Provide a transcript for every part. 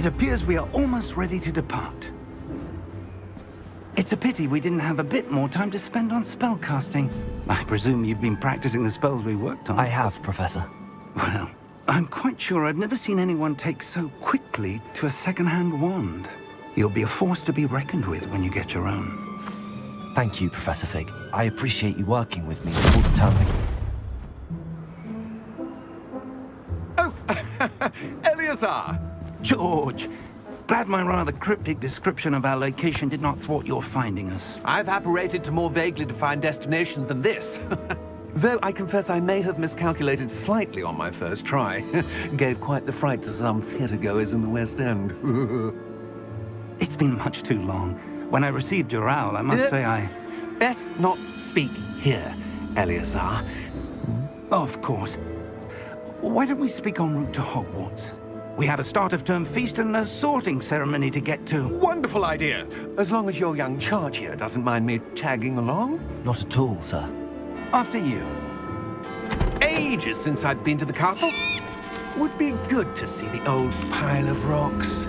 It appears we are almost ready to depart. It's a pity we didn't have a bit more time to spend on spellcasting. I presume you've been practicing the spells we worked on. I have, Professor. Well, I'm quite sure I've never seen anyone take so quickly to a second-hand wand. You'll be a force to be reckoned with when you get your own. Thank you, Professor Fig. I appreciate you working with me all the time. Oh, Eleazar! George! Glad my rather cryptic description of our location did not thwart your finding us. I've apparated to more vaguely defined destinations than this. Though I confess I may have miscalculated slightly on my first try. Gave quite the fright to some theatre-goers in the West End. It's been much too long. When I received your owl, I must say I... Best not speak here, Eleazar. Of course. Why don't we speak en route to Hogwarts? We have a start-of-term feast and a sorting ceremony to get to. Wonderful idea! As long as your young charge here doesn't mind me tagging along. Not at all, sir. After you. Ages since I'd been to the castle. Would be good to see the old pile of rocks.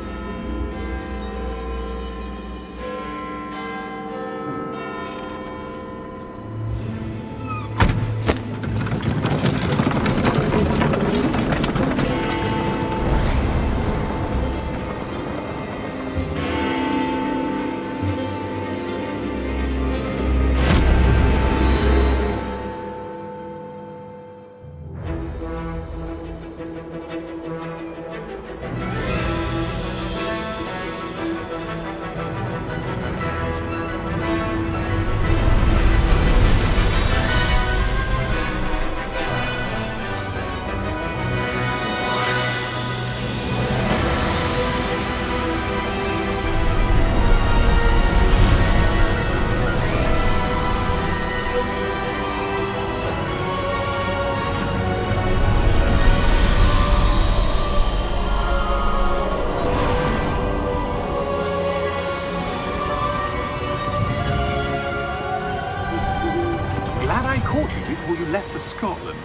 Before you left for Scotland.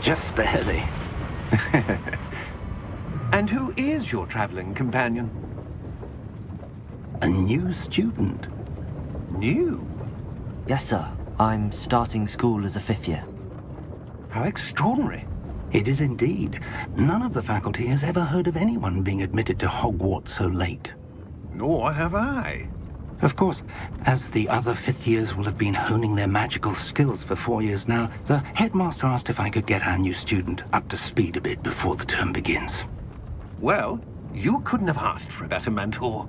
Just barely. And who is your traveling companion? A new student. New? Yes, sir. I'm starting school as a 5th year. How extraordinary. It is indeed. None of the faculty has ever heard of anyone being admitted to Hogwarts so late. Nor have I. Of course, as the other 5th years will have been honing their magical skills for 4 years now, the headmaster asked if I could get our new student up to speed a bit before the term begins. Well, you couldn't have asked for a better mentor.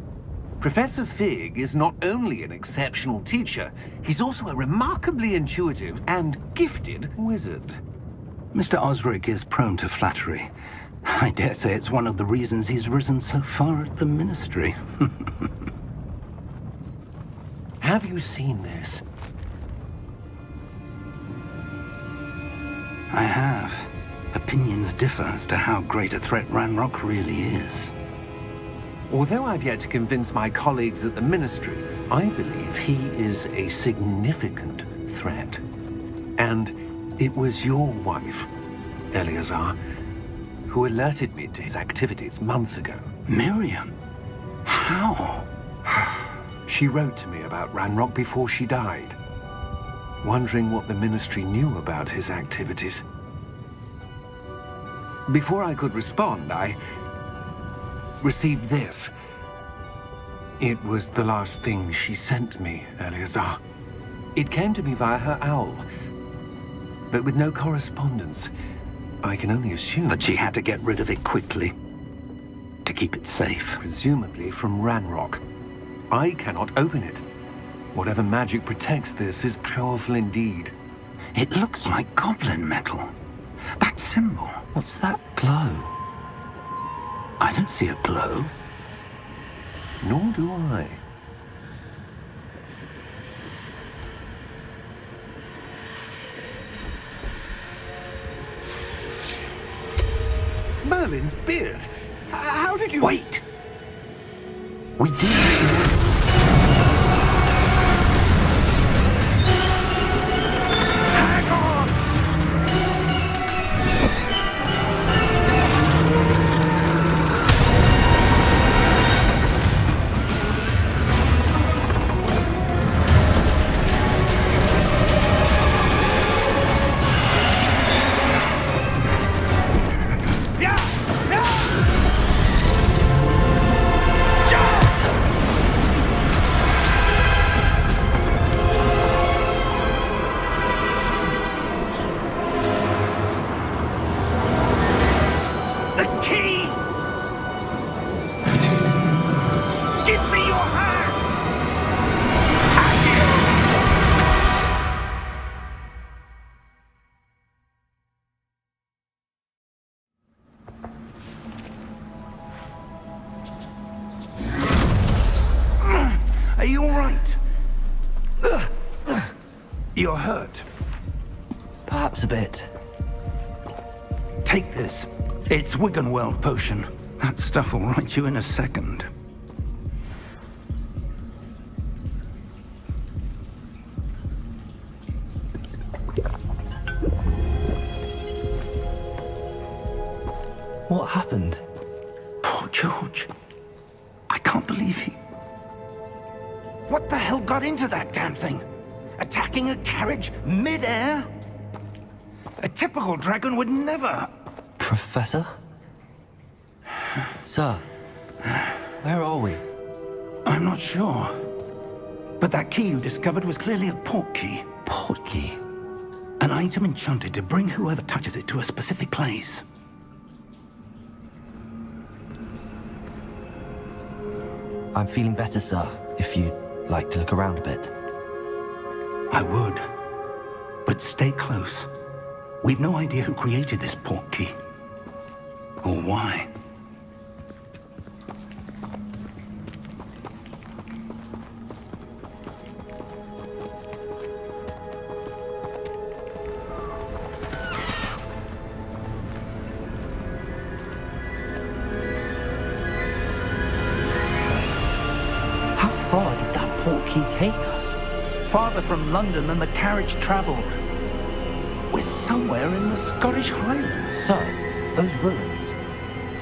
Professor Fig is not only an exceptional teacher, he's also a remarkably intuitive and gifted wizard. Mr. Osric is prone to flattery. I dare say it's one of the reasons he's risen so far at the Ministry. Have you seen this? I have. Opinions differ as to how great a threat Ranrock really is. Although I've yet to convince my colleagues at the Ministry, I believe he is a significant threat. And it was your wife, Eleazar, who alerted me to his activities months ago. Miriam? How? She wrote to me about Ranrock before she died, wondering what the Ministry knew about his activities. Before I could respond, I received this. It was the last thing she sent me, Eleazar. It came to me via her owl, but with no correspondence. I can only assume That she had to get rid of it quickly, to keep it safe. presumably from Ranrock. I cannot open it. Whatever magic protects this is powerful indeed. It looks like goblin metal. That symbol. What's that glow? I don't see a glow. Nor do I. Merlin's beard. How did you... Wait! We did. Are you all right? You're hurt. Perhaps a bit. Take this. It's Wiggenweld potion. That stuff will right you in a second. What happened? Poor George. I can't believe he... What the hell got into that damn thing? Attacking a carriage mid-air? A typical dragon would never... Professor? Sir, where are we? I'm not sure. But that key you discovered was clearly a portkey. Portkey? An item enchanted to bring whoever touches it to a specific place. I'm feeling better, sir, if you'd like to look around a bit. I would. But stay close. We've no idea who created this portkey. Or why. How far did that portkey take us? Farther from London than the carriage traveled. We're somewhere in the Scottish Highlands. Sir, those ruins.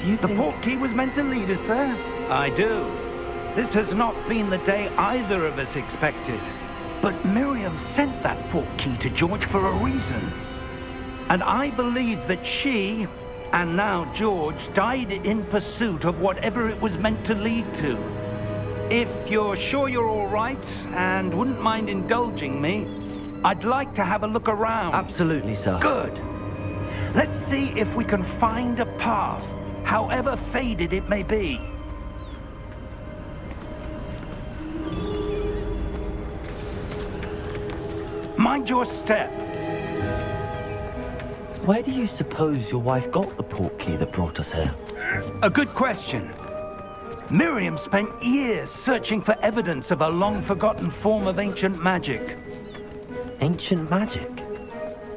Do you The think... portkey was meant to lead us there? I do. This has not been the day either of us expected. But Miriam sent that portkey to George for a reason. And I believe that she, and now George, died in pursuit of whatever it was meant to lead to. If you're sure you're all right, and wouldn't mind indulging me, I'd like to have a look around. Absolutely, sir. Good. Let's see if we can find a path, however faded it may be. Mind your step. Where do you suppose your wife got the portkey that brought us here? A good question. Miriam spent years searching for evidence of a long-forgotten form of ancient magic. Ancient magic?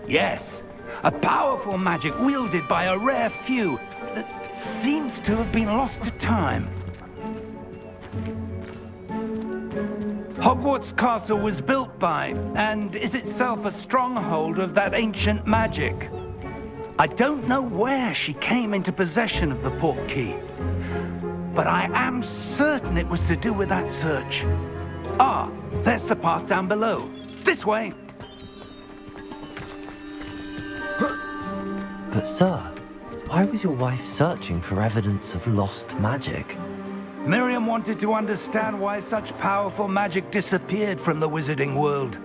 Yes, a powerful magic wielded by a rare few that seems to have been lost to time. Hogwarts Castle was built by, and is itself a stronghold of that ancient magic. I don't know where she came into possession of the portkey, but I am certain it was to do with that search. Ah, there's the path down below. This way. But sir, why was your wife searching for evidence of lost magic? Miriam wanted to understand why such powerful magic disappeared from the wizarding world.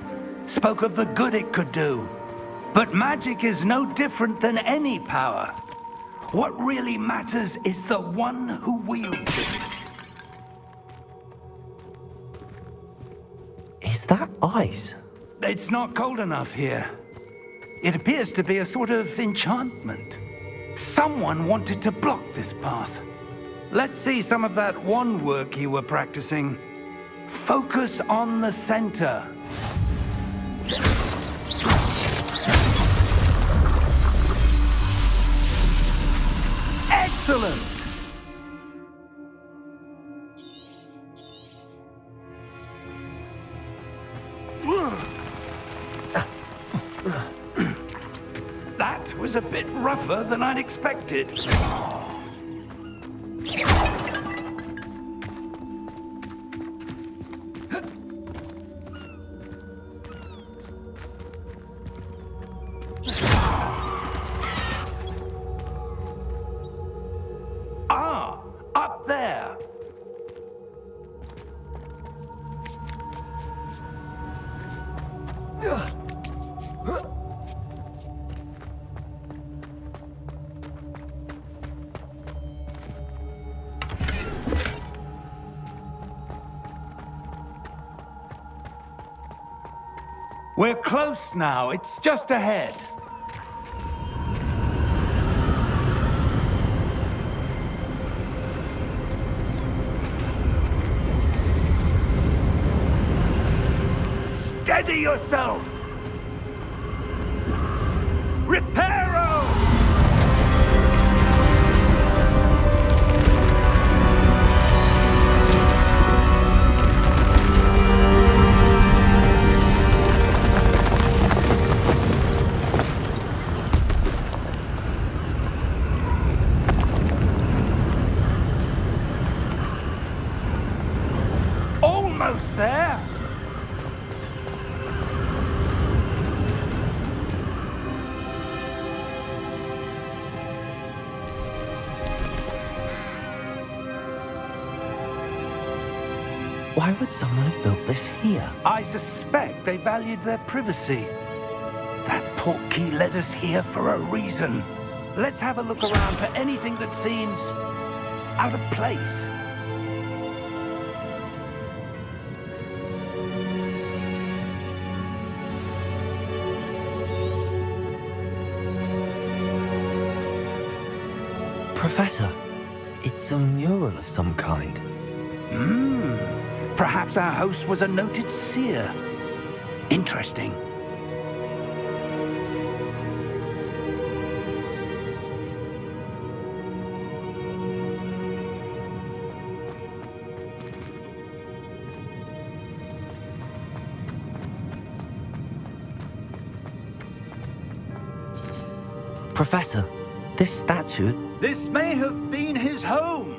Spoke of the good it could do. But magic is no different than any power. What really matters is the one who wields it. Is that ice? It's not cold enough here. It appears to be a sort of enchantment. Someone wanted to block this path. Let's see some of that wand work you were practicing. Focus on the center. Excellent! That was a bit rougher than I'd expected. Ah, up there. We're close now. It's just ahead. Steady yourself! Reparo! Almost there! Why would someone have built this here? I suspect they valued their privacy. That Portkey led us here for a reason. Let's have a look around for anything that seems out of place. Professor, it's a mural of some kind. Perhaps our host was a noted seer. Interesting. Professor, this statue... This may have been his home.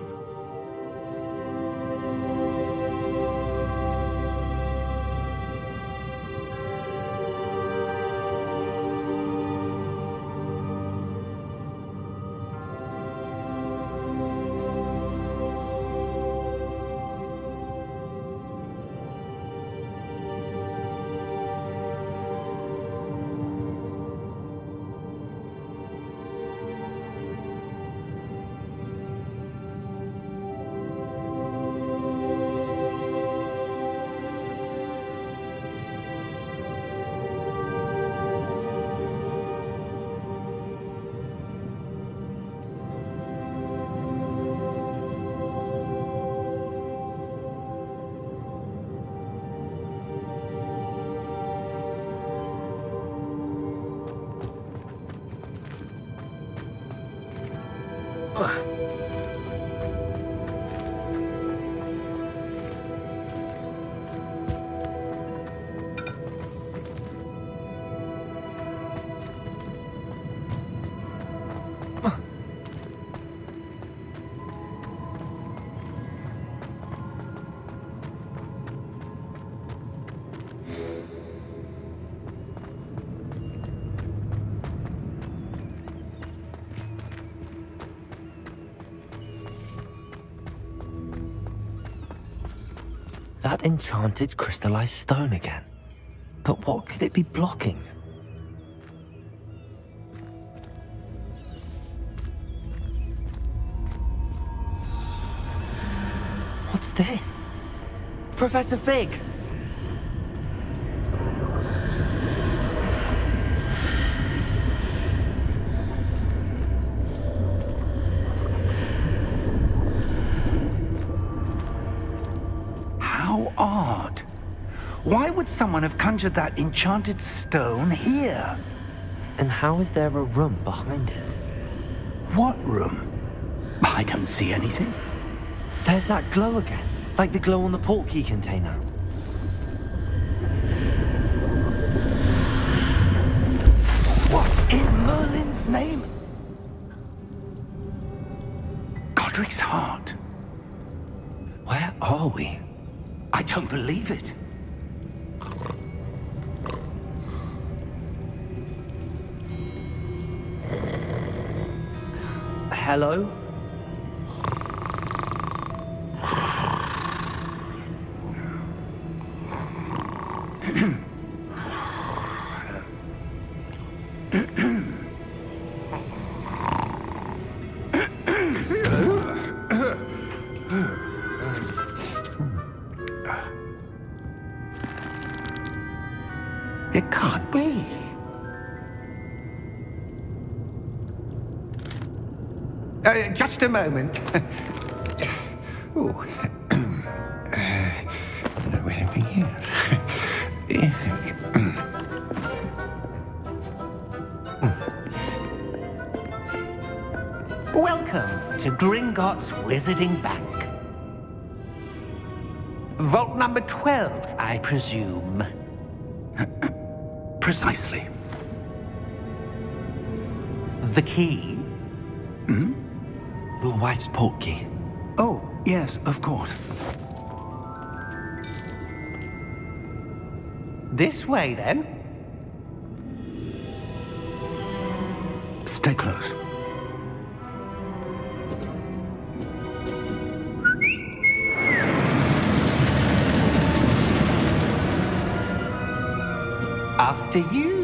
That enchanted crystallized stone again. But what could it be blocking? What's this? Professor Fig! How odd. Why would someone have conjured that enchanted stone here? And how is there a room behind it? What room? I don't see anything. There's that glow again, like the glow on the Portkey container. What in Merlin's name? Godric's heart. Where are we? I don't believe it. Hello? It can't be. Just a moment. Ooh. Anything here? Welcome to Gringotts Wizarding Bank. Vault number 12, I presume. Precisely. The key? Your wife's portkey. Oh, yes, of course. This way, then. Stay close. After you.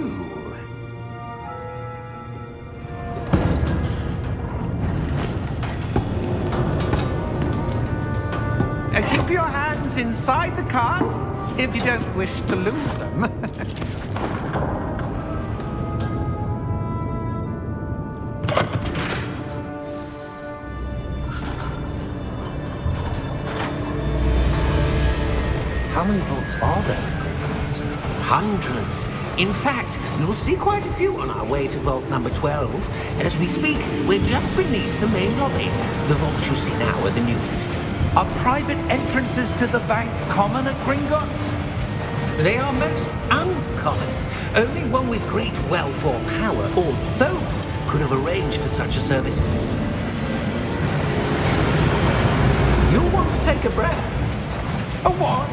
Keep your hands inside the cart if you don't wish to lose them. How many vaults are there in Gringotts? Hundreds. In fact, you'll see quite a few on our way to vault number 12. As we speak, we're just beneath the main lobby. The vaults you see now are the newest. Are private entrances to the bank common at Gringotts? They are most uncommon. Only one with great wealth or power, or both, could have arranged for such a service. You'll want to take a breath. A what?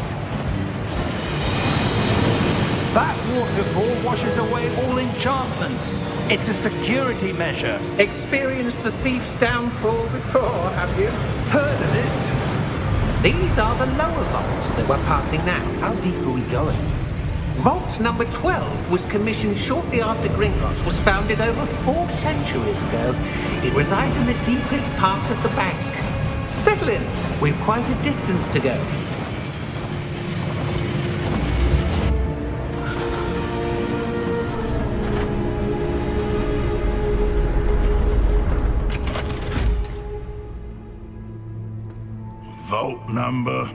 That waterfall washes away all enchantments. It's a security measure. Experienced the thief's downfall before, have you? Heard of it? These are the lower vaults that we're passing now. How deep are we going? Vault number 12 was commissioned shortly after Gringotts was founded over 4 centuries ago. It resides in the deepest part of the bank. Settle in. We've quite a distance to go. Vault number?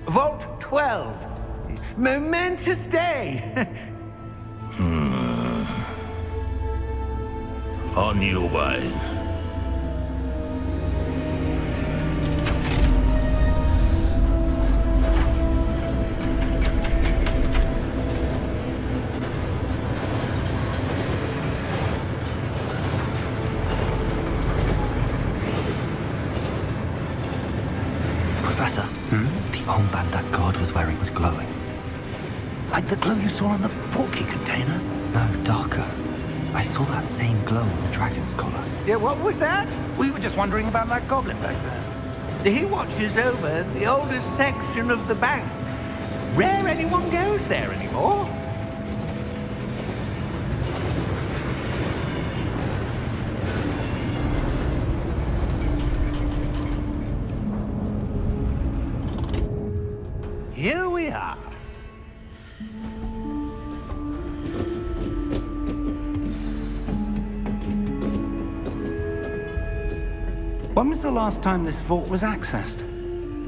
Vault 12. Momentous day. On your way. Professor, the armband that guard was wearing was glowing. Like the glow you saw on the Portkey container? No, darker. I saw that same glow on the dragon's collar. Yeah, what was that? We were just wondering about that goblin back there. He watches over the oldest section of the bank. Rare anyone goes there anymore. Here we are. When was the last time this vault was accessed?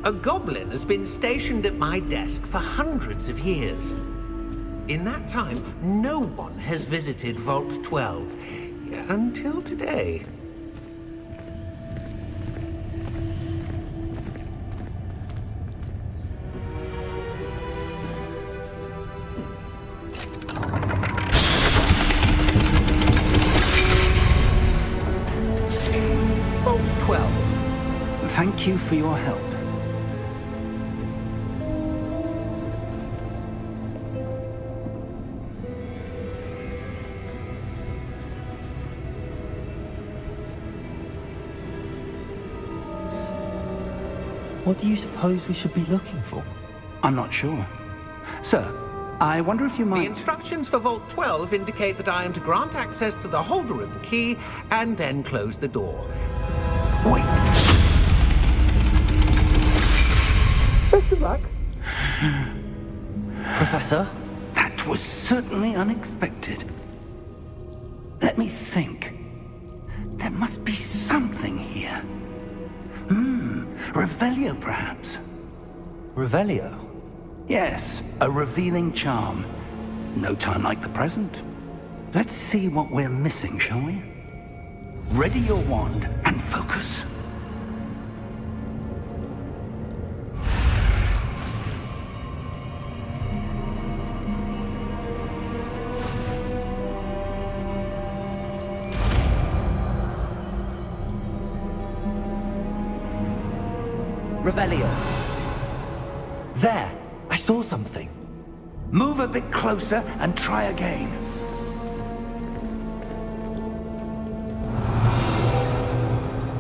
A goblin has been stationed at my desk for hundreds of years. In that time, no one has visited Vault 12 until today. Vault 12. Thank you for your help. What do you suppose we should be looking for? I'm not sure. Sir, I wonder if you The might... instructions for Vault 12 indicate that I am to grant access to the holder of the key and then close the door. Wait! Best of luck. Professor? That was certainly unexpected. Let me think. There must be something here. Revelio, perhaps. Revelio? Yes, a revealing charm. No time like the present. Let's see what we're missing, shall we? Ready your wand and focus. Revelio. There! I saw something. Move a bit closer and try again.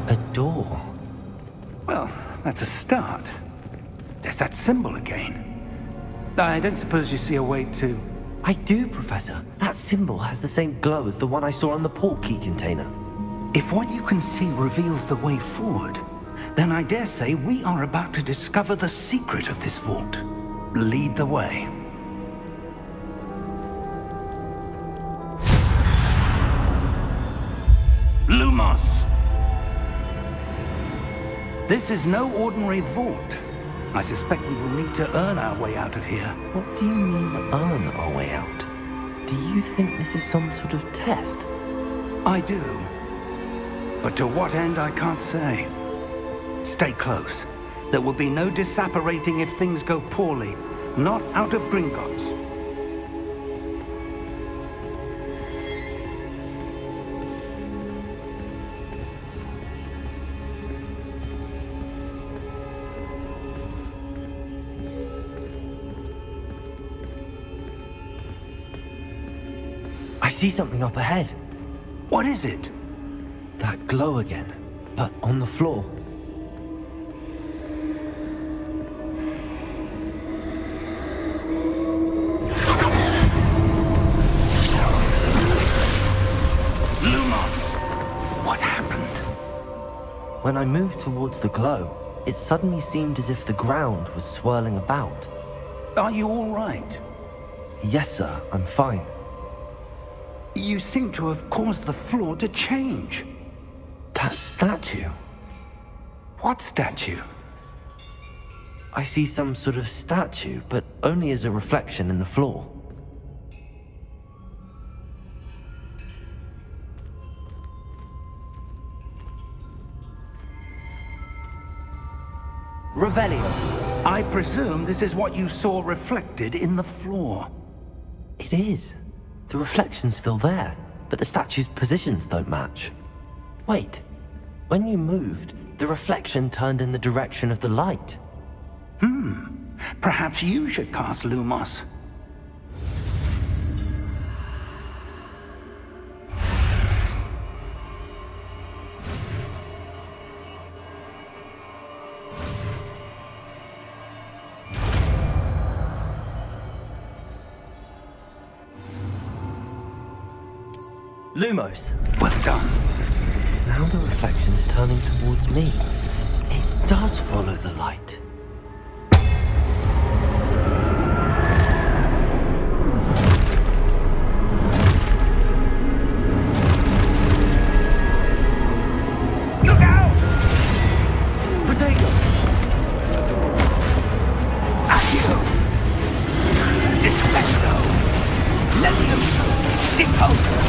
A door. Well, that's a start. There's that symbol again. I don't suppose you see a way to... I do, Professor. That symbol has the same glow as the one I saw on the Portkey container. If what you can see reveals the way forward, then I dare say we are about to discover the secret of this vault. Lead the way. Lumos! This is no ordinary vault. I suspect we will need to earn our way out of here. What do you mean, earn our way out? Do you think this is some sort of test? I do. But to what end, I can't say. Stay close. There will be no disapparating if things go poorly. Not out of Gringotts. I see something up ahead. What is it? That glow again, but on the floor. When I moved towards the glow, it suddenly seemed as if the ground was swirling about. Are you all right? Yes, sir, I'm fine. You seem to have caused the floor to change. That statue? What statue? I see some sort of statue, but only as a reflection in the floor. Revelio. I presume this is what you saw reflected in the floor. It is. The reflection's still there, but the statue's positions don't match. Wait. When you moved, the reflection turned in the direction of the light. Perhaps you should cast Lumos. Lumos. Well done. Now the reflection is turning towards me. It does follow the light. Look out! Potato! Accio! Descendo! Levioso! Deposo!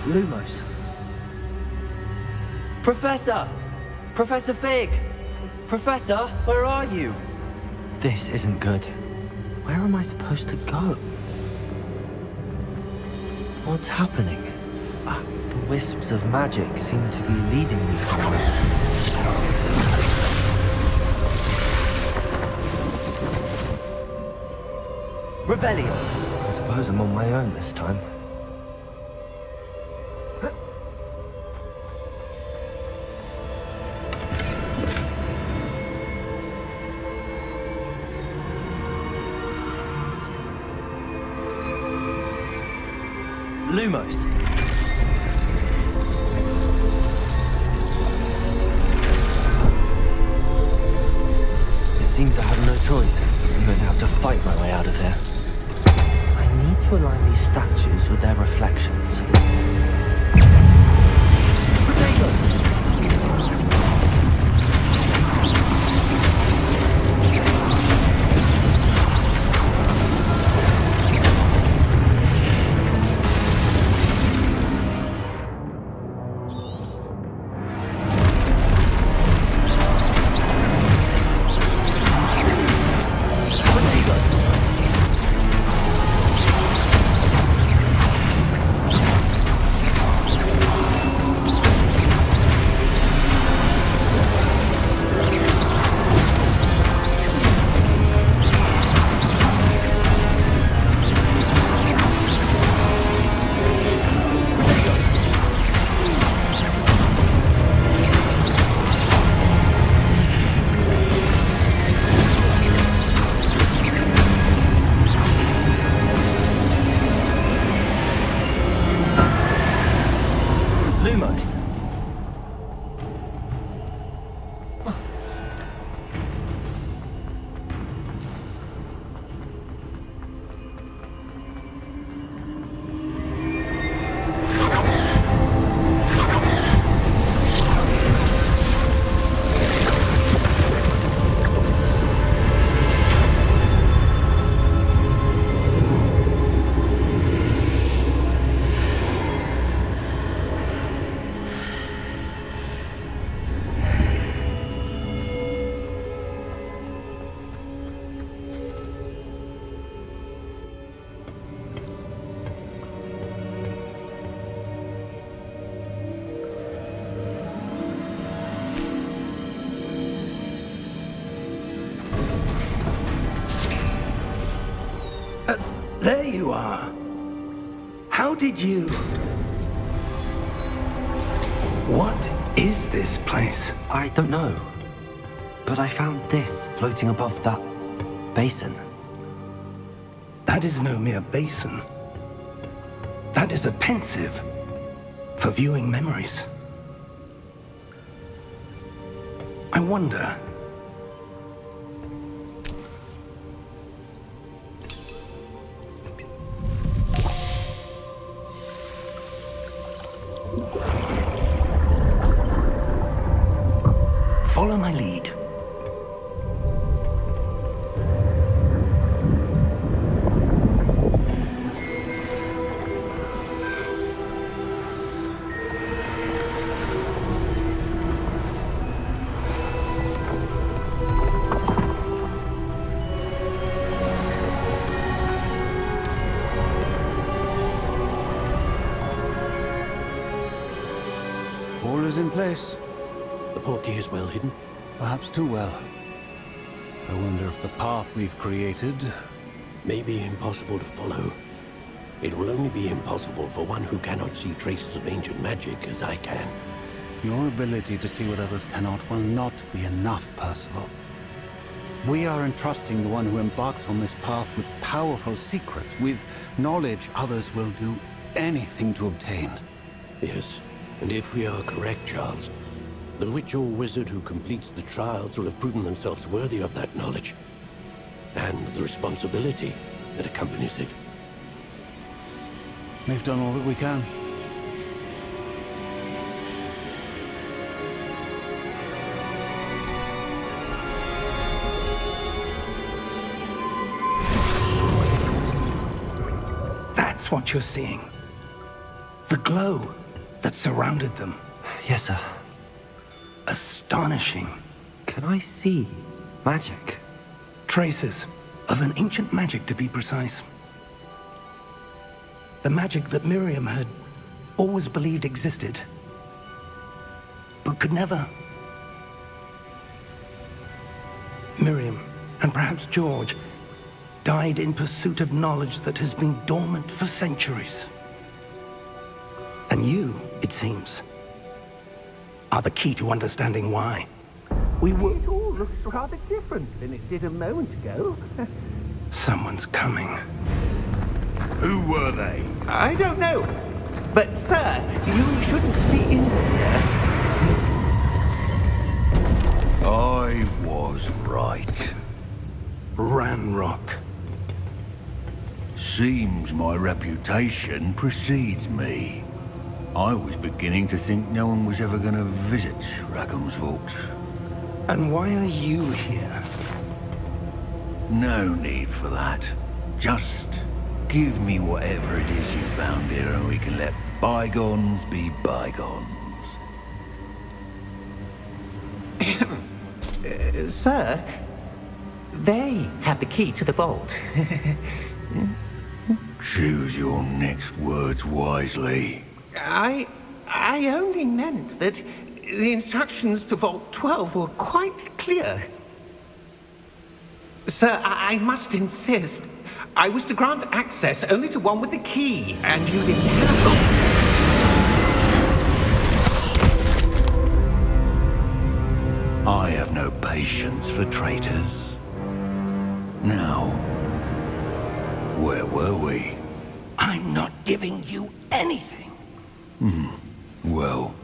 Lumos. Professor! Professor Fig! Professor, where are you? This isn't good. Where am I supposed to go? What's happening? The wisps of magic seem to be leading me somewhere. Revelio. I suppose suppose I'm on my own this time. Lumos. It seems I have no choice. I'm going to have to fight my way out of here. I need to align these statues with their reflections. Potato! There you are. How did you... What is this place? I don't know. But I found this floating above that basin. That is no mere basin. That is a pensive for viewing memories. I wonder... Follow my lead. All is in place. The Portkey is well hidden. Perhaps too well. I wonder if the path we've created... May be impossible to follow. It will only be impossible for one who cannot see traces of ancient magic as I can. Your ability to see what others cannot will not be enough, Percival. We are entrusting the one who embarks on this path with powerful secrets, with knowledge others will do anything to obtain. Yes, and if we are correct, Charles, the witch or wizard who completes the trials will have proven themselves worthy of that knowledge, and the responsibility that accompanies it. We've done all that we can. That's what you're seeing. The glow that surrounded them. Yes, sir. Astonishing. Can I see magic? Traces of an ancient magic, to be precise. The magic that Miriam had always believed existed, but could never. Miriam, and perhaps George, died in pursuit of knowledge that has been dormant for centuries. And you, it seems, are the key to understanding why. We were... It all looks rather different than it did a moment ago. Someone's coming. Who were they? I don't know. But, sir, you shouldn't be in here. I was right. Ranrock. Seems my reputation precedes me. I was beginning to think no one was ever going to visit Rackham's vault. And why are you here? No need for that. Just give me whatever it is you found here and we can let bygones be bygones. Sir, they have the key to the vault. Choose your next words wisely. I only meant that the instructions to Vault 12 were quite clear. Sir, I must insist. I was to grant access only to one with the key, and you didn't have it. I have no patience for traitors. Now, where were we? I'm not giving you anything. Well,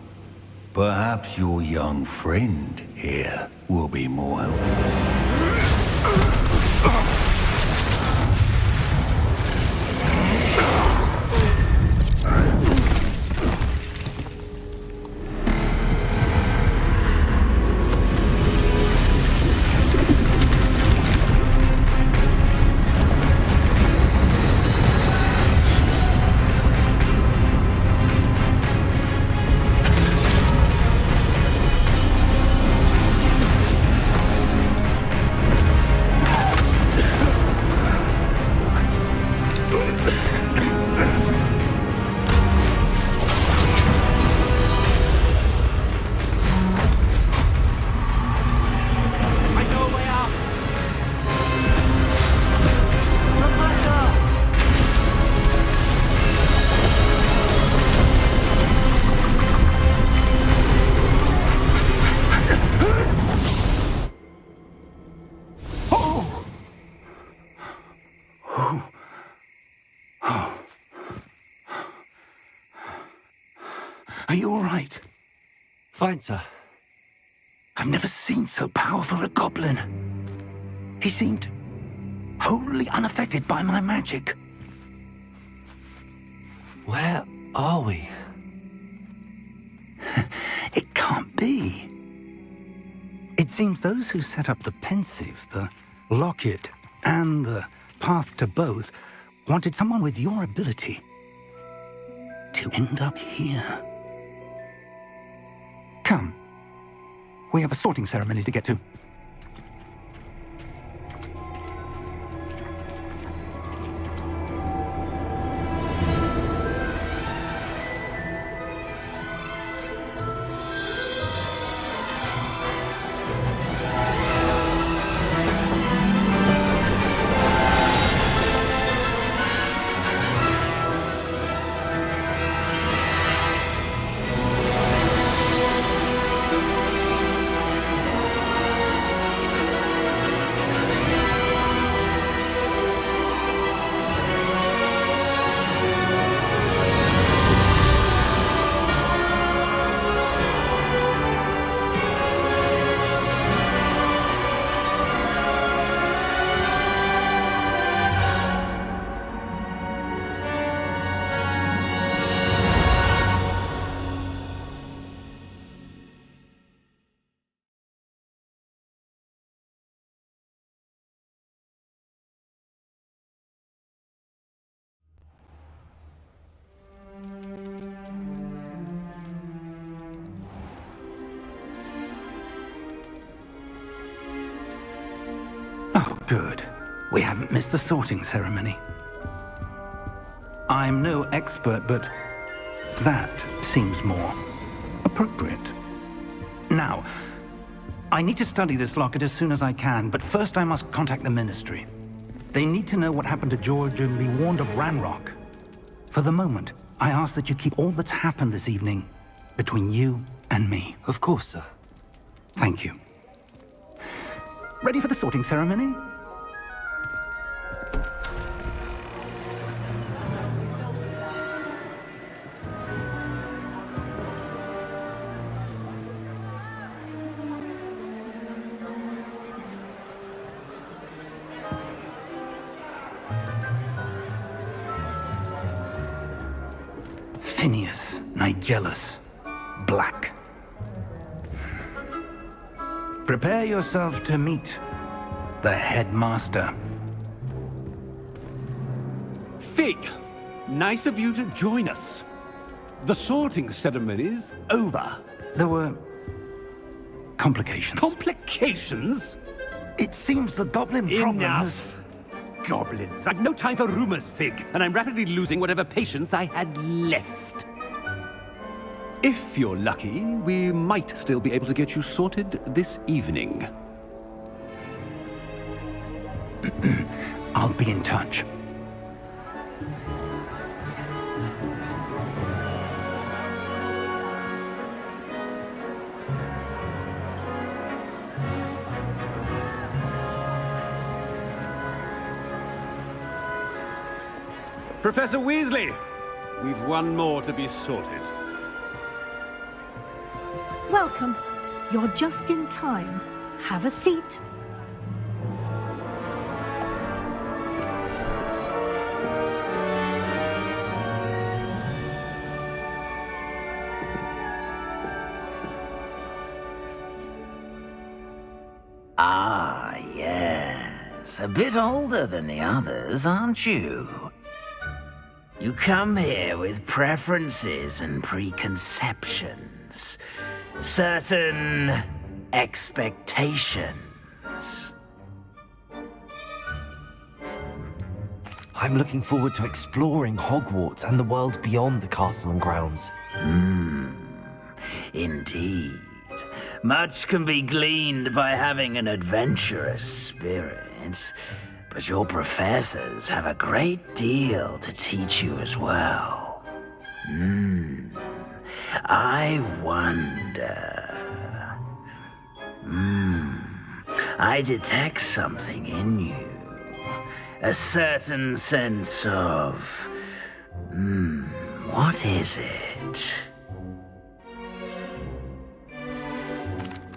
perhaps your young friend here will be more helpful. Are you all right? Fine, sir. I've never seen so powerful a goblin. He seemed wholly unaffected by my magic. Where are we? It can't be. It seems those who set up the pensive, the locket, and the path to both wanted someone with your ability to end up here. Come. We have a sorting ceremony to get to. Oh, good. We haven't missed the sorting ceremony. I'm no expert, but that seems more appropriate. Now, I need to study this locket as soon as I can, but first I must contact the Ministry. They need to know what happened to George and be warned of Ranrock. For the moment, I ask that you keep all that's happened this evening between you and me. Of course, sir. Thank you. Ready for the sorting ceremony? Phineas, Nigellus, Black. Prepare yourself to meet the headmaster. Fig, nice of you to join us. The sorting ceremony's over. There were complications. Complications? It seems the goblin problem has... Enough! Goblins. I've no time for rumors, Fig, and I'm rapidly losing whatever patience I had left. If you're lucky, we might still be able to get you sorted this evening. I'll be in touch. Professor Weasley, we've one more to be sorted. Welcome. You're just in time. Have a seat. Ah, yes. A bit older than the others, aren't you? You come here with preferences and preconceptions. Certain expectations. I'm looking forward to exploring Hogwarts and the world beyond the castle and grounds. Indeed. Much can be gleaned by having an adventurous spirit, but your professors have a great deal to teach you as well. I wonder... I detect something in you. A certain sense of... what is it?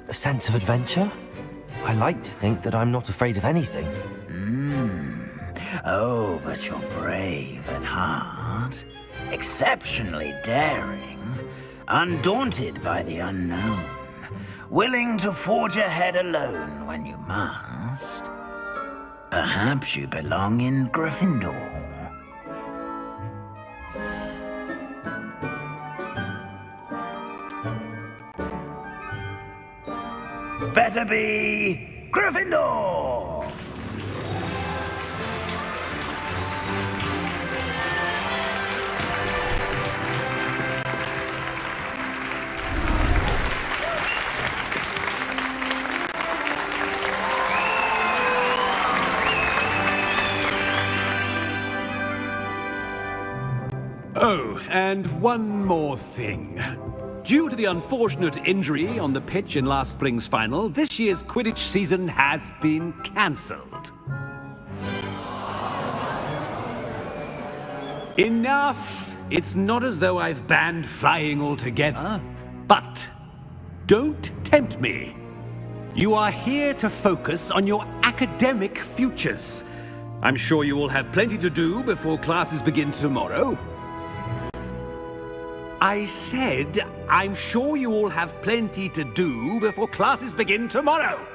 A sense of adventure? I like to think that I'm not afraid of anything. Oh, but you're brave at heart. Exceptionally daring. Undaunted by the unknown. Willing to forge ahead alone when you must. Perhaps you belong in Gryffindor. Better be Gryffindor! Oh, and one more thing. Due to the unfortunate injury on the pitch in last spring's final, this year's Quidditch season has been cancelled. Enough! It's not as though I've banned flying altogether, but don't tempt me. You are here to focus on your academic futures. I'm sure you will have plenty to do before classes begin tomorrow. I said, I'm sure you all have plenty to do before classes begin tomorrow.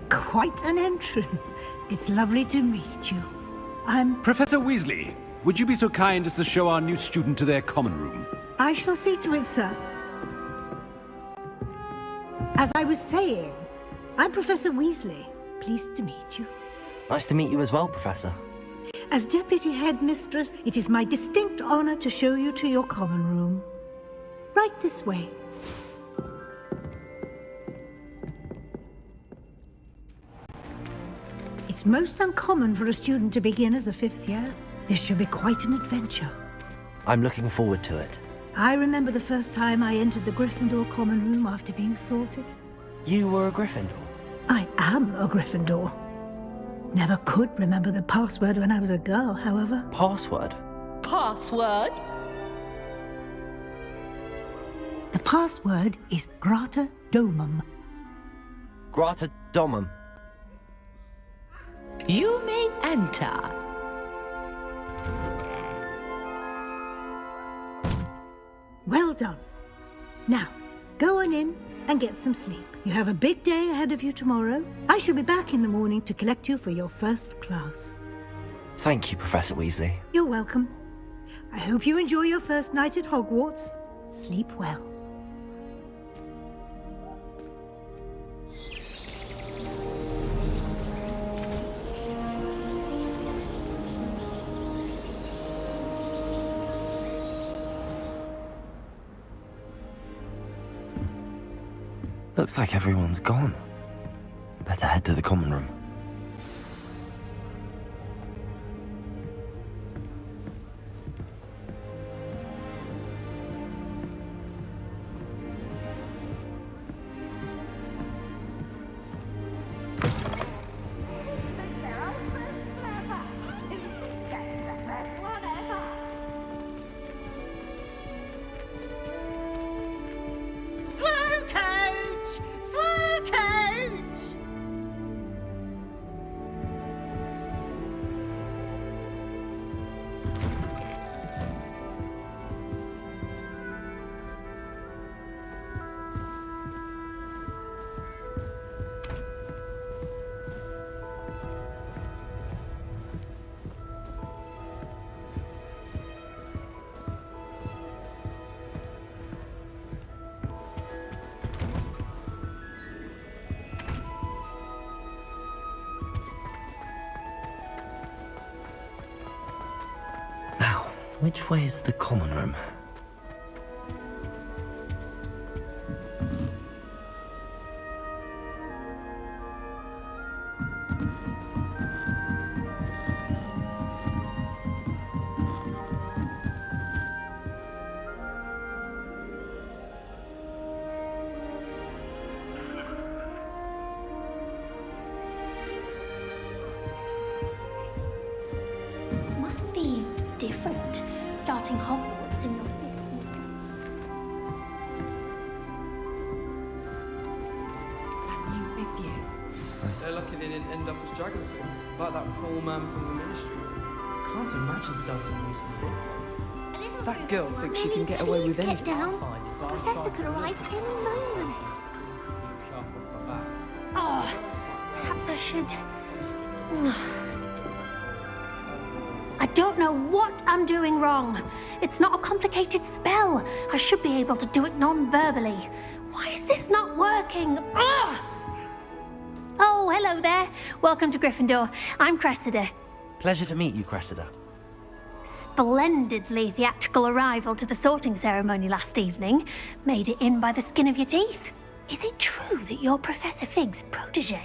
Quite an entrance. It's lovely to meet you. Professor Weasley, would you be so kind as to show our new student to their common room? I shall see to it, sir. As I was saying, I'm Professor Weasley. Pleased to meet you. Nice to meet you as well, Professor. As Deputy Headmistress, it is my distinct honor to show you to your common room. Right this way. It's most uncommon for a student to begin as a 5th year. This should be quite an adventure. I'm looking forward to it. I remember the first time I entered the Gryffindor common room after being sorted. You were a Gryffindor? I am a Gryffindor. Never could remember the password when I was a girl, however. Password? Password? The password is Grata Domum. Grata Domum. You may enter. Well done. Now, go on in and get some sleep. You have a big day ahead of you tomorrow. I shall be back in the morning to collect you for your first class. Thank you, Professor Weasley. You're welcome. I hope you enjoy your first night at Hogwarts. Sleep well. Looks like everyone's gone. Better head to the common room. Which way is the common room? Must be different. Starting Hogwarts in your that new 5th year. So lucky they didn't end up as Dragonfall, like that poor man from the Ministry. Can't imagine starting a musical. That girl thinks she can get away with anything. Down. The Professor could arrive any moment. Oh, perhaps I should. I don't know what I'm doing wrong. It's not a complicated spell. I should be able to do it non-verbally. Why is this not working? Ugh! Oh, hello there. Welcome to Gryffindor. I'm Cressida. Pleasure to meet you, Cressida. Splendidly theatrical arrival to the sorting ceremony last evening. Made it in by the skin of your teeth. Is it true that you're Professor Fig's protege?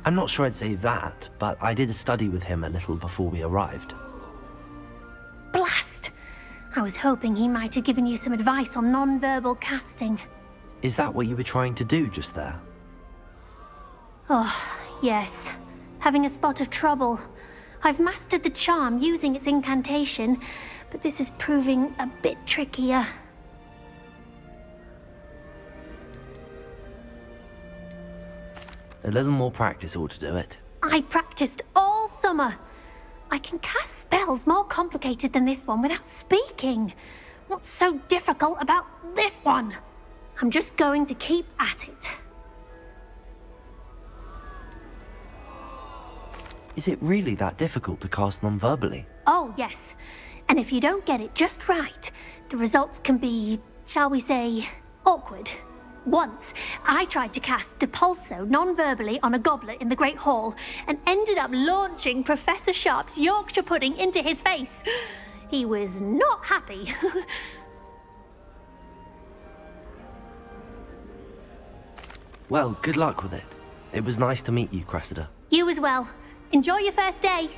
I'm not sure I'd say that, but I did study with him a little before we arrived. Blast! I was hoping he might have given you some advice on non-verbal casting. Is that what you were trying to do just there? Oh, yes. Having a spot of trouble. I've mastered the charm using its incantation, but this is proving a bit trickier. A little more practice ought to do it. I practiced all summer. I can cast spells more complicated than this one without speaking. What's so difficult about this one? I'm just going to keep at it. Is it really that difficult to cast non-verbally? Oh, yes. And if you don't get it just right, the results can be, shall we say, awkward. Once, I tried to cast Depulso non-verbally on a goblet in the Great Hall and ended up launching Professor Sharp's Yorkshire pudding into his face. He was not happy. Well, good luck with it. It was nice to meet you, Cressida. You as well. Enjoy your first day.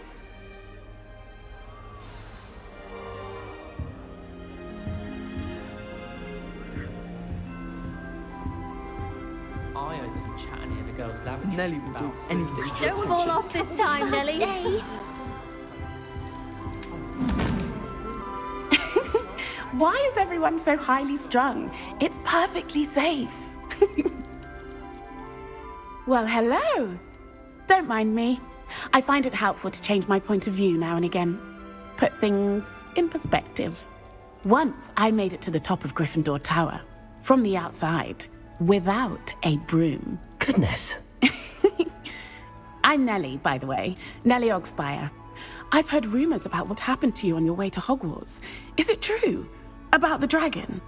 I heard some chatting near the girls' lavatory. Nelly will do anything for Don't attention. fall off this time, Nelly. Why is everyone so highly strung? It's perfectly safe. Well, hello. Don't mind me. I find it helpful to change my point of view now and again. Put things in perspective. Once I made it to the top of Gryffindor Tower, from the outside, without a broom. Goodness. I'm Nellie, by the way. Nellie Ogspire. I've heard rumors about what happened to you on your way to Hogwarts. Is it true? About the dragon?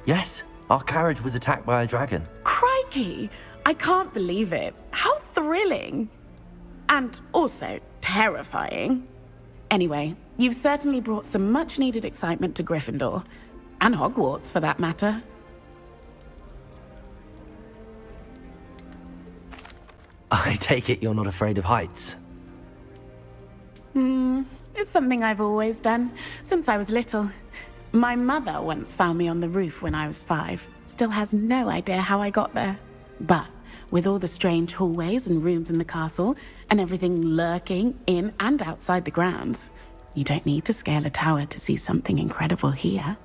Yes, our carriage was attacked by a dragon. Crikey! I can't believe it. How thrilling! And also terrifying. Anyway, you've certainly brought some much-needed excitement to Gryffindor. And Hogwarts, for that matter. I take it you're not afraid of heights. It's something I've always done, since I was little. My mother once found me on the roof when I was 5. Still has no idea how I got there. But with all the strange hallways and rooms in the castle, and everything lurking in and outside the grounds, you don't need to scale a tower to see something incredible here.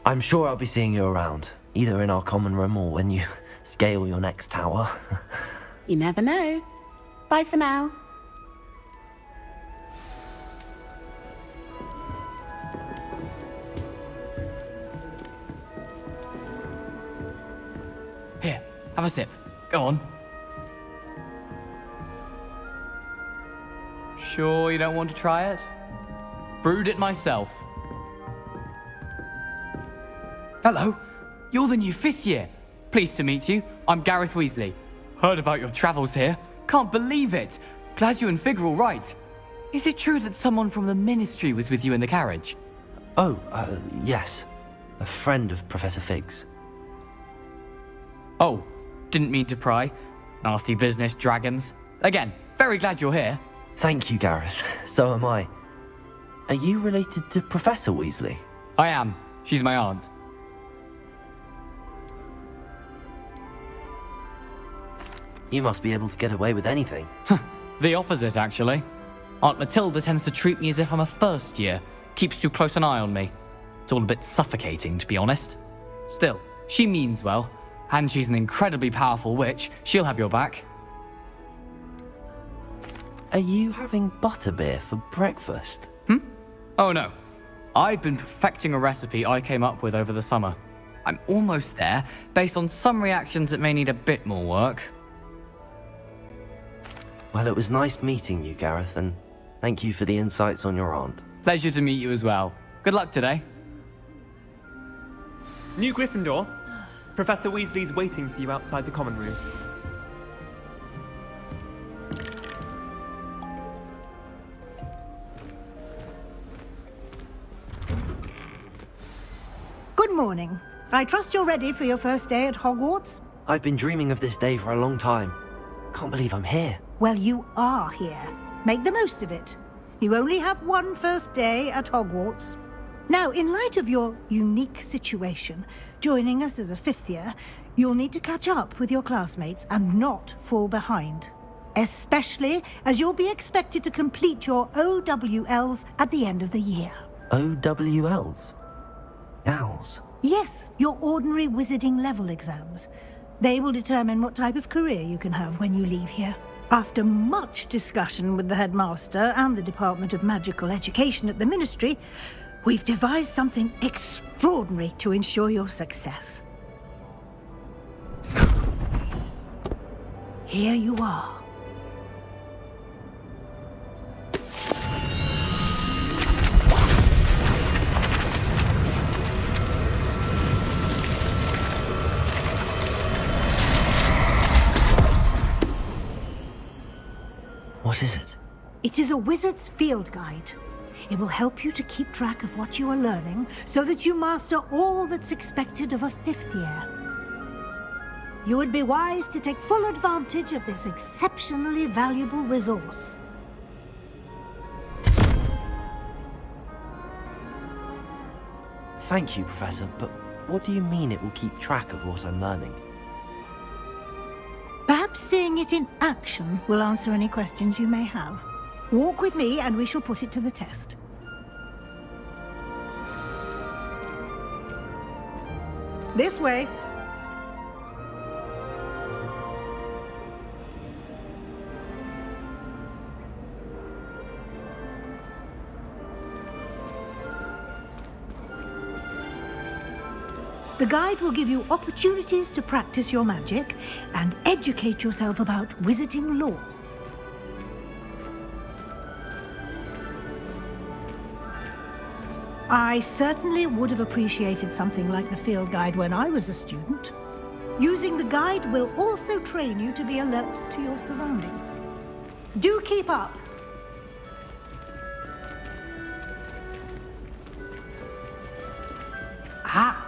I'm sure I'll be seeing you around, either in our common room or when you scale your next tower. You never know. Bye for now. Here, have a sip. Go on. Sure you don't want to try it? Brewed it myself. Hello, you're the new 5th year. Pleased to meet you. I'm Gareth Weasley. Heard about your travels here. Can't believe it. Glad you and Fig are all right. Is it true that someone from the Ministry was with you in the carriage? Oh, yes. A friend of Professor Fig's. Oh, didn't mean to pry. Nasty business, dragons. Again, very glad you're here. Thank you, Gareth. So am I. Are you related to Professor Weasley? I am. She's my aunt. You must be able to get away with anything. The opposite, actually. Aunt Matilda tends to treat me as if I'm a first year. Keeps too close an eye on me. It's all a bit suffocating, to be honest. Still, she means well. And she's an incredibly powerful witch. She'll have your back. Are you having butterbeer for breakfast? Oh no. I've been perfecting a recipe I came up with over the summer. I'm almost there, based on some reactions that may need a bit more work. Well, it was nice meeting you, Gareth, and thank you for the insights on your aunt. Pleasure to meet you as well. Good luck today. New Gryffindor. Professor Weasley's waiting for you outside the common room. Good morning. I trust you're ready for your first day at Hogwarts? I've been dreaming of this day for a long time. Can't believe I'm here. Well, you are here. Make the most of it. You only have one first day at Hogwarts. Now, in light of your unique situation, joining us as a 5th year, you'll need to catch up with your classmates and not fall behind. Especially as you'll be expected to complete your OWLs at the end of the year. OWLs? Owls? Yes, your ordinary wizarding level exams. They will determine what type of career you can have when you leave here. After much discussion with the headmaster and the Department of Magical Education at the Ministry, we've devised something extraordinary to ensure your success. Here you are. What is it? It is a wizard's field guide. It will help you to keep track of what you are learning so that you master all that's expected of a 5th year. You would be wise to take full advantage of this exceptionally valuable resource. Thank you, Professor, but what do you mean it will keep track of what I'm learning? Perhaps seeing it in action will answer any questions you may have. Walk with me and we shall put it to the test. This way. The guide will give you opportunities to practice your magic and educate yourself about wizarding lore. I certainly would have appreciated something like the field guide when I was a student. Using the guide will also train you to be alert to your surroundings. Do keep up! Ah!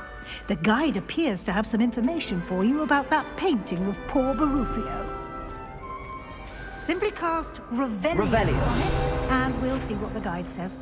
The guide appears to have some information for you about that painting of poor Barufio. Simply cast Revelio on it, and we'll see what the guide says.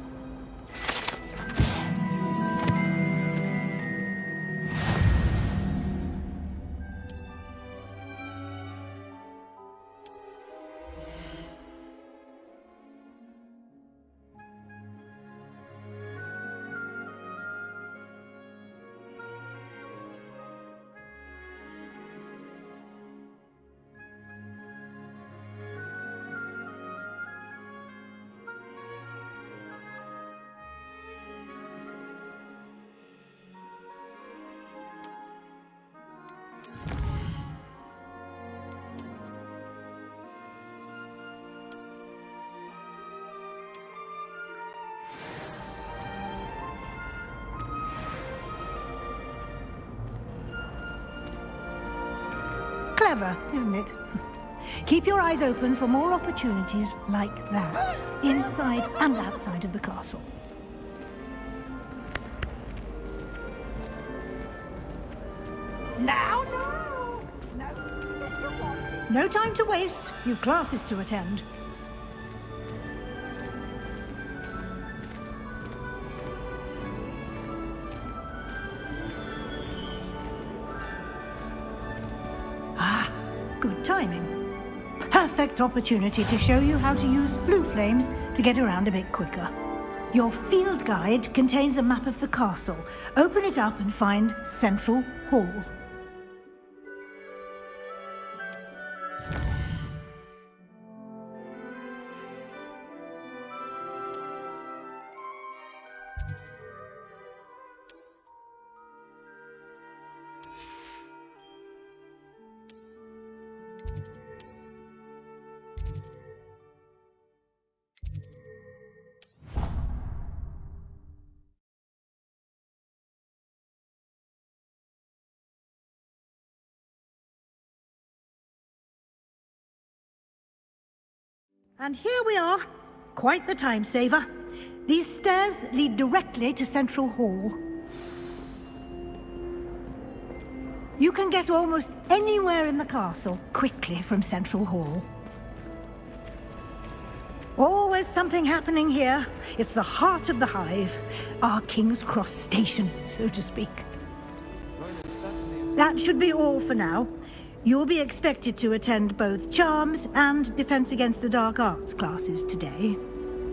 Clever, isn't it? Keep your eyes open for more opportunities like that, inside and outside of the castle. Now, no time to waste. You've classes to attend. Good timing. Perfect opportunity to show you how to use flue flames to get around a bit quicker. Your field guide contains a map of the castle. Open it up and find Central Hall. And here we are. Quite the time saver. These stairs lead directly to Central Hall. You can get almost anywhere in the castle quickly from Central Hall. Always something happening here. It's the heart of the hive. Our King's Cross station, so to speak. That should be all for now. You'll be expected to attend both Charms and Defense Against the Dark Arts classes today.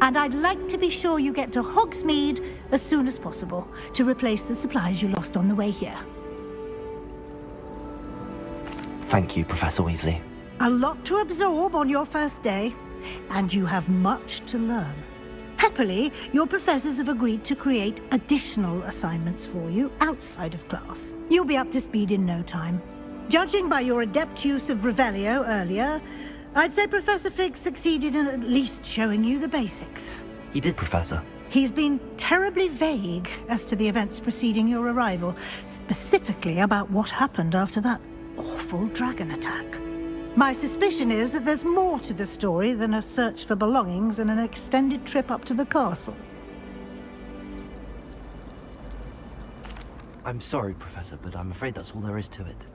And I'd like to be sure you get to Hogsmeade as soon as possible to replace the supplies you lost on the way here. Thank you, Professor Weasley. A lot to absorb on your first day, and you have much to learn. Happily, your professors have agreed to create additional assignments for you outside of class. You'll be up to speed in no time. Judging by your adept use of Revelio earlier, I'd say Professor Fig succeeded in at least showing you the basics. He did, Professor. He's been terribly vague as to the events preceding your arrival, specifically about what happened after that awful dragon attack. My suspicion is that there's more to the story than a search for belongings and an extended trip up to the castle. I'm sorry, Professor, but I'm afraid that's all there is to it.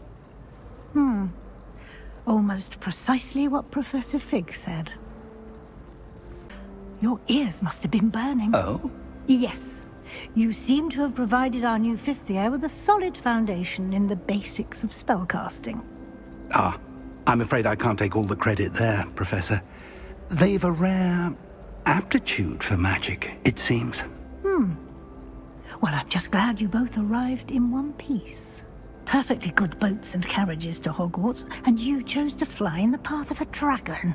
Almost precisely what Professor Fig said. Your ears must have been burning. Oh? Yes. You seem to have provided our new fifth year with a solid foundation in the basics of spellcasting. Ah, I'm afraid I can't take all the credit there, Professor. They've a rare aptitude for magic, it seems. Well, I'm just glad you both arrived in one piece. Perfectly good boats and carriages to Hogwarts, and you chose to fly in the path of a dragon.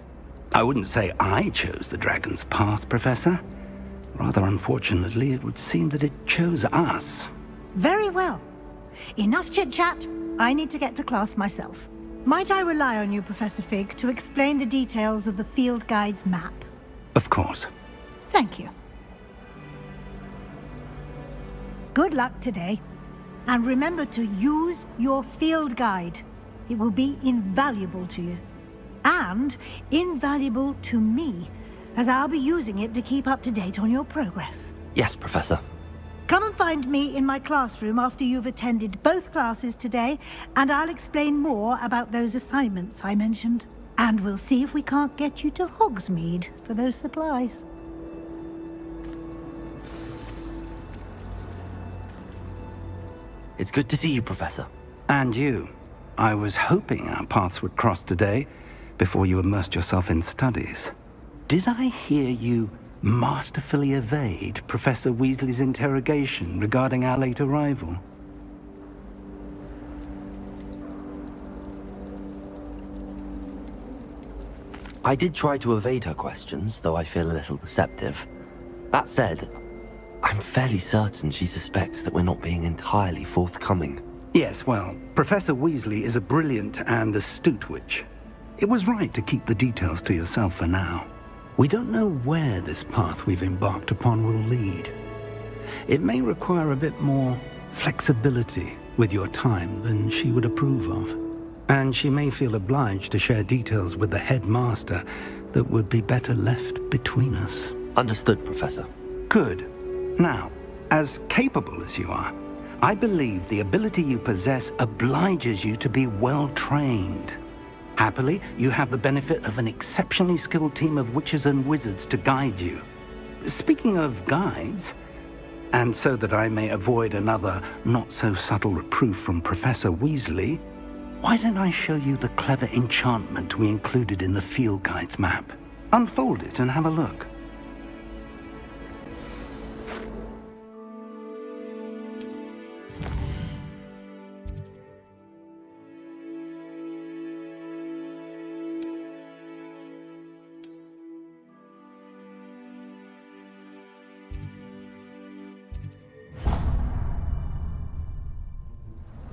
I wouldn't say I chose the dragon's path, Professor. Rather unfortunately, it would seem that it chose us. Very well. Enough chit-chat. I need to get to class myself. Might I rely on you, Professor Fig, to explain the details of the field guide's map? Of course. Thank you. Good luck today. And remember to use your field guide. It will be invaluable to you. And invaluable to me, as I'll be using it to keep up to date on your progress. Yes, Professor. Come and find me in my classroom after you've attended both classes today, and I'll explain more about those assignments I mentioned. And we'll see if we can't get you to Hogsmeade for those supplies. It's good to see you, Professor. And you. I was hoping our paths would cross today, before you immersed yourself in studies. Did I hear you masterfully evade Professor Weasley's interrogation regarding our late arrival? I did try to evade her questions, though I feel a little deceptive. That said, I'm fairly certain she suspects that we're not being entirely forthcoming. Yes, well, Professor Weasley is a brilliant and astute witch. It was right to keep the details to yourself for now. We don't know where this path we've embarked upon will lead. It may require a bit more flexibility with your time than she would approve of. And she may feel obliged to share details with the headmaster that would be better left between us. Understood, Professor. Good. Now, as capable as you are, I believe the ability you possess obliges you to be well trained. Happily, you have the benefit of an exceptionally skilled team of witches and wizards to guide you. Speaking of guides, and so that I may avoid another not-so-subtle reproof from Professor Weasley, why don't I show you the clever enchantment we included in the field guide's map? Unfold it and have a look.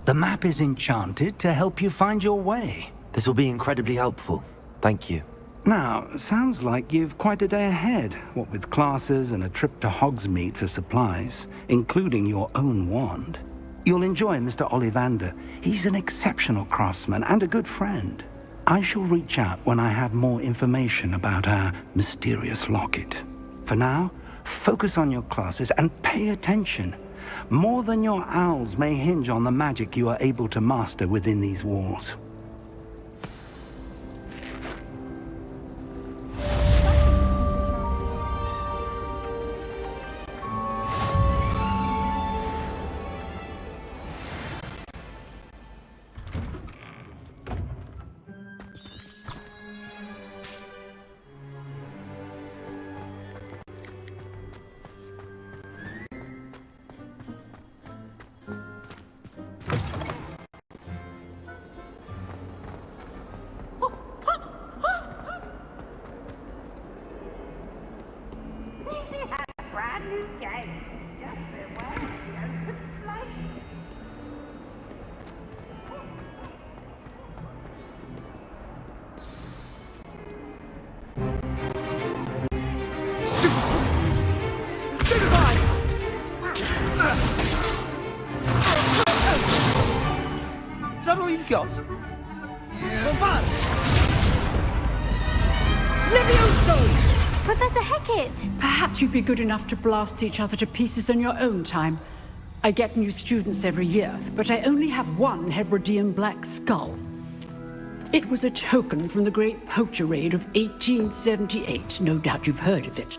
The map is enchanted to help you find your way. This will be incredibly helpful. Thank you. Now, sounds like you've quite a day ahead, what with classes and a trip to Hogsmeade for supplies, including your own wand. You'll enjoy Mr. Ollivander. He's an exceptional craftsman and a good friend. I shall reach out when I have more information about our mysterious locket. For now, focus on your classes and pay attention. More than your owls may hinge on the magic you are able to master within these walls. Is that all you've got? Professor Hecat! Perhaps you'd be good enough to blast each other to pieces on your own time. I get new students every year, but I only have one Hebridean black skull. It was a token from the Great Poacher Raid of 1878. No doubt you've heard of it.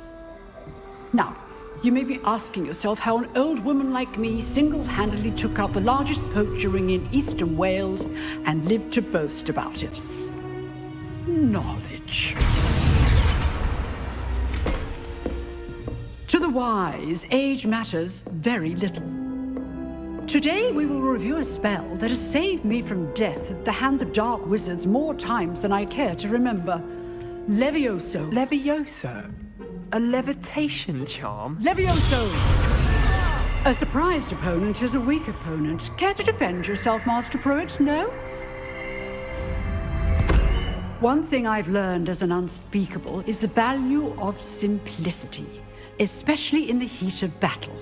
Now, you may be asking yourself how an old woman like me single-handedly took out the largest poacher ring in eastern Wales and lived to boast about it. Knowledge. To the wise, age matters very little. Today we will review a spell that has saved me from death at the hands of dark wizards more times than I care to remember. Levioso. Levioso? A levitation charm? Levioso! A surprised opponent is a weak opponent. Care to defend yourself, Master Pruitt? No? One thing I've learned as an unspeakable is the value of simplicity, especially in the heat of battle.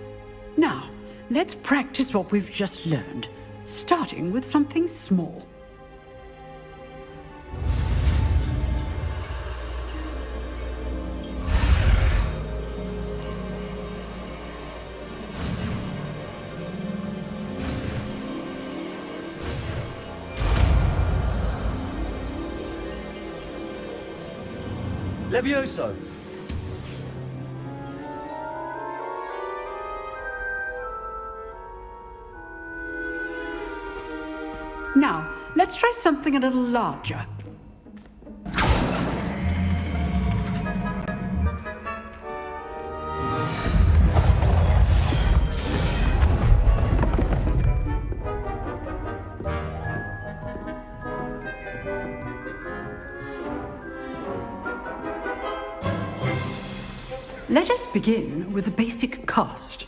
Now, let's practice what we've just learned, starting with something small. Levioso! Now, let's try something a little larger. Let us begin with the basic cast.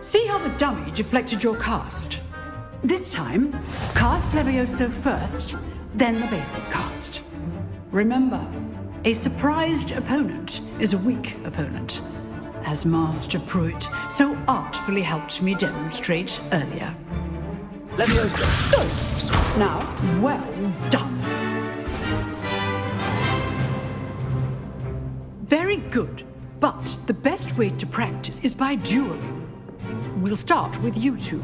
See how the dummy deflected your cast? This time, cast Levioso first, then the basic cast. Remember, a surprised opponent is a weak opponent, as Master Pruitt so artfully helped me demonstrate earlier. Levioso! Good. Now, well done. Very good, but the best way to practice is by dueling. We'll start with you two.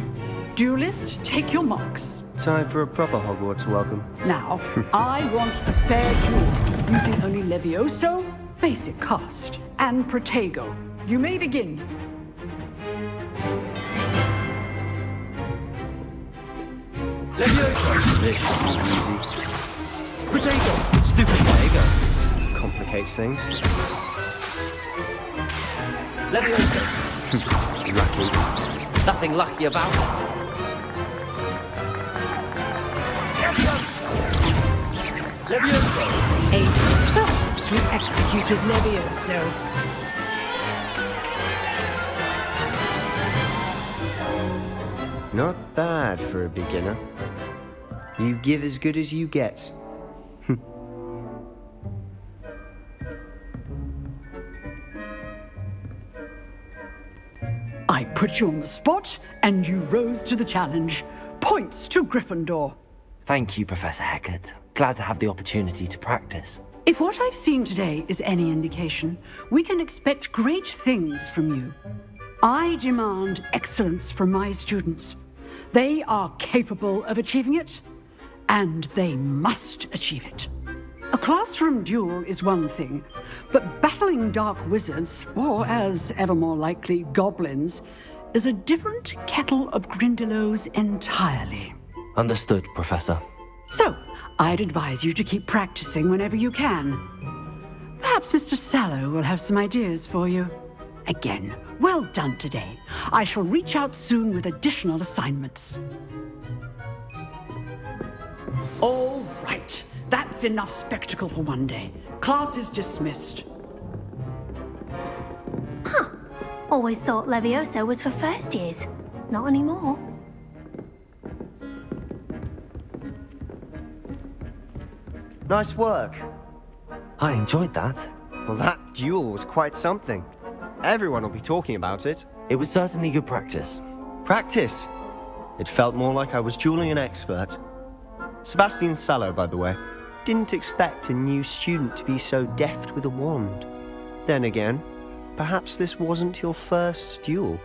Duelists, take your marks. Time for a proper Hogwarts welcome. Now, I want a fair duel, using only Levioso, basic cast, and Protego. You may begin. Levioso! This should be easy. Protego! Stupid Protego. Complicates things. Levioso! Lucky. Nothing lucky about it. Levioso! A perfectly executed Levioso. Not bad for a beginner. You give as good as you get. I put you on the spot, and you rose to the challenge. Points to Gryffindor. Thank you, Professor Hecat. Glad to have the opportunity to practice. If what I've seen today is any indication, we can expect great things from you. I demand excellence from my students. They are capable of achieving it, and they must achieve it. A classroom duel is one thing, but battling dark wizards, or as ever more likely, goblins, is a different kettle of Grindylows entirely. Understood, Professor. So, I'd advise you to keep practicing whenever you can. Perhaps Mr. Sallow will have some ideas for you. Again, well done today. I shall reach out soon with additional assignments. All right. That's enough spectacle for one day. Class is dismissed. Huh. Always thought Levioso was for first years. Not anymore. Nice work. I enjoyed that. Well, that duel was quite something. Everyone will be talking about it. It was certainly good practice. Practice? It felt more like I was dueling an expert. Sebastian Sallow, by the way. Didn't expect a new student to be so deft with a wand. Then again, perhaps this wasn't your first duel.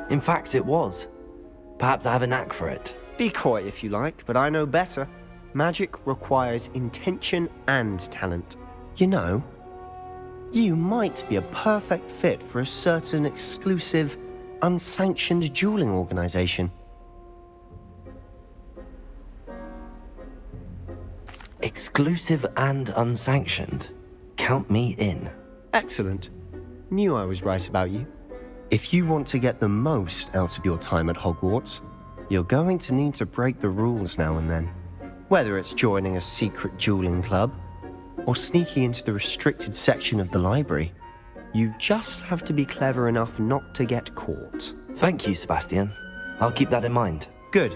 In fact, it was. Perhaps I have a knack for it. Be coy if you like, but I know better. Magic requires intention and talent. You know, you might be a perfect fit for a certain exclusive, unsanctioned dueling organization. Exclusive and unsanctioned. Count me in. Excellent. Knew I was right about you. If you want to get the most out of your time at Hogwarts, you're going to need to break the rules now and then. Whether it's joining a secret dueling club, or sneaking into the restricted section of the library, you just have to be clever enough not to get caught. Thank you, Sebastian. I'll keep that in mind. Good.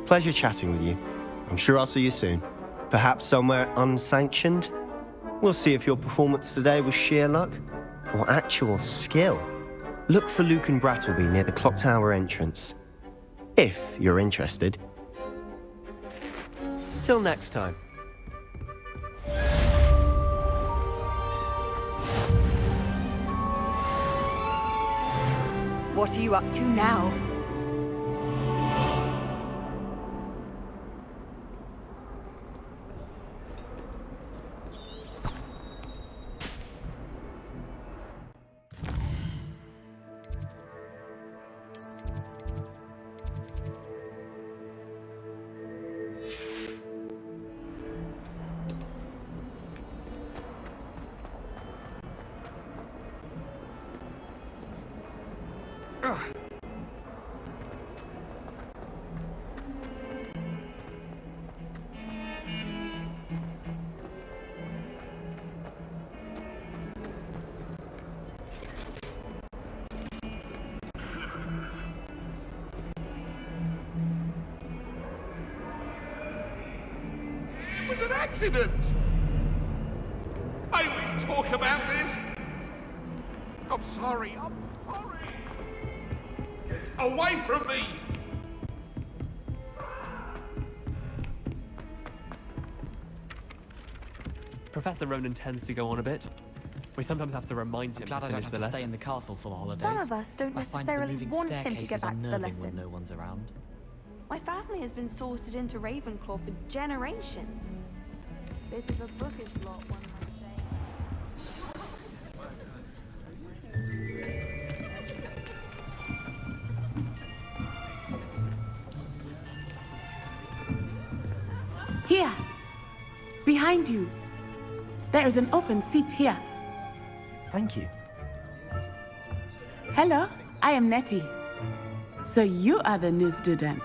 Pleasure chatting with you. I'm sure I'll see you soon. Perhaps somewhere unsanctioned? We'll see if your performance today was sheer luck or actual skill. Look for Luke and Brattleby near the clock tower entrance, if you're interested. Till next time. What are you up to now? It was an accident! I didn't talk about this! I'm sorry, I'm sorry! Get away from me! Professor Ronan tends to go on a bit. We sometimes have to remind him Glad to I don't finish have the to lesson. stay in the castle for the holidays. Some of us don't I find necessarily the moving want him to staircases get back to the unnerving lesson. when no one's around. My family has been sorted into Ravenclaw for generations. Bit of a bookish lot, one might say. Here! Behind you! There is an open seat here. Thank you. Hello, I am Nettie. So you are the new student.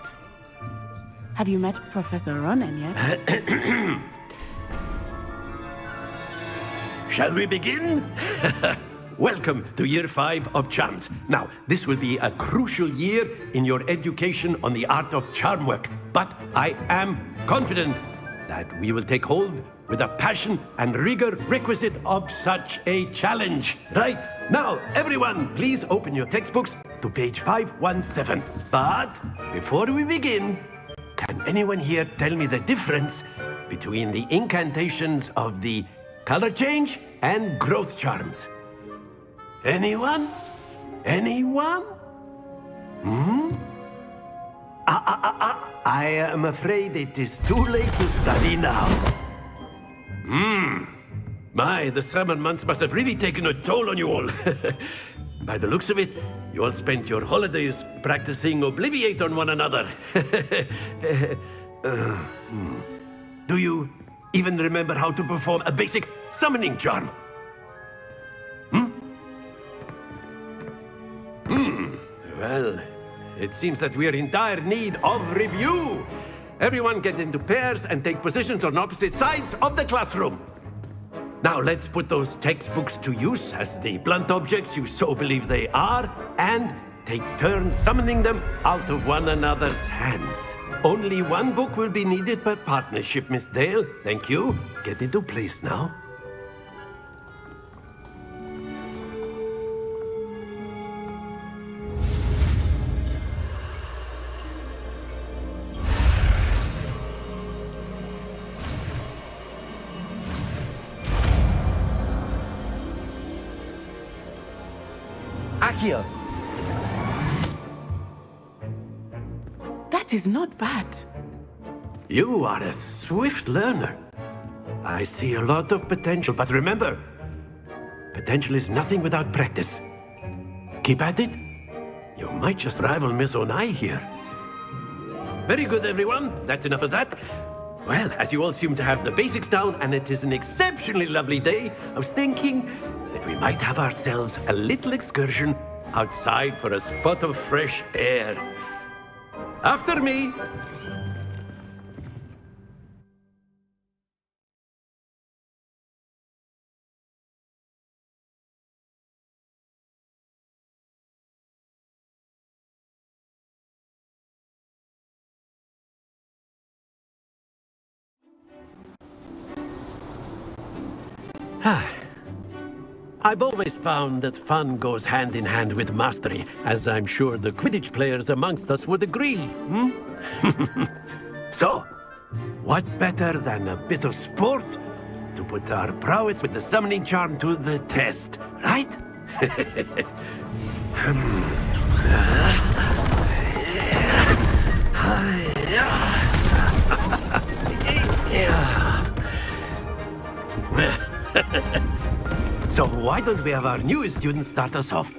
Have you met Professor Ronan yet? Shall we begin? Welcome to Year 5 of Charms. Now, this will be a crucial year in your education on the art of charm work, but I am confident that we will take hold with the passion and rigor requisite of such a challenge. Right, now, everyone, please open your textbooks to page 517. But before we begin, can anyone here tell me the difference between the incantations of the color change and growth charms? Anyone? Anyone? I am afraid it is too late to study now. My, the summer months must have really taken a toll on you all. By the looks of it, you all spent your holidays practicing Obliviate on one another. Do you even remember how to perform a basic summoning charm? Well, it seems that we are in dire need of review. Everyone get into pairs and take positions on opposite sides of the classroom. Now let's put those textbooks to use as the blunt objects you so believe they are, and take turns summoning them out of one another's hands. Only one book will be needed per partnership, Miss Dale. Thank you. Get into place now. Accio! That is not bad. You are a swift learner. I see a lot of potential, but remember, potential is nothing without practice. Keep at it. You might just rival Miss Onai here. Very good, everyone. That's enough of that. Well, as you all seem to have the basics down, and it is an exceptionally lovely day, I was thinking that we might have ourselves a little excursion outside for a spot of fresh air. After me! I've always found that fun goes hand in hand with mastery, as I'm sure the Quidditch players amongst us would agree, So, what better than a bit of sport to put our prowess with the summoning charm to the test, right? So why don't we have our newest student start us off?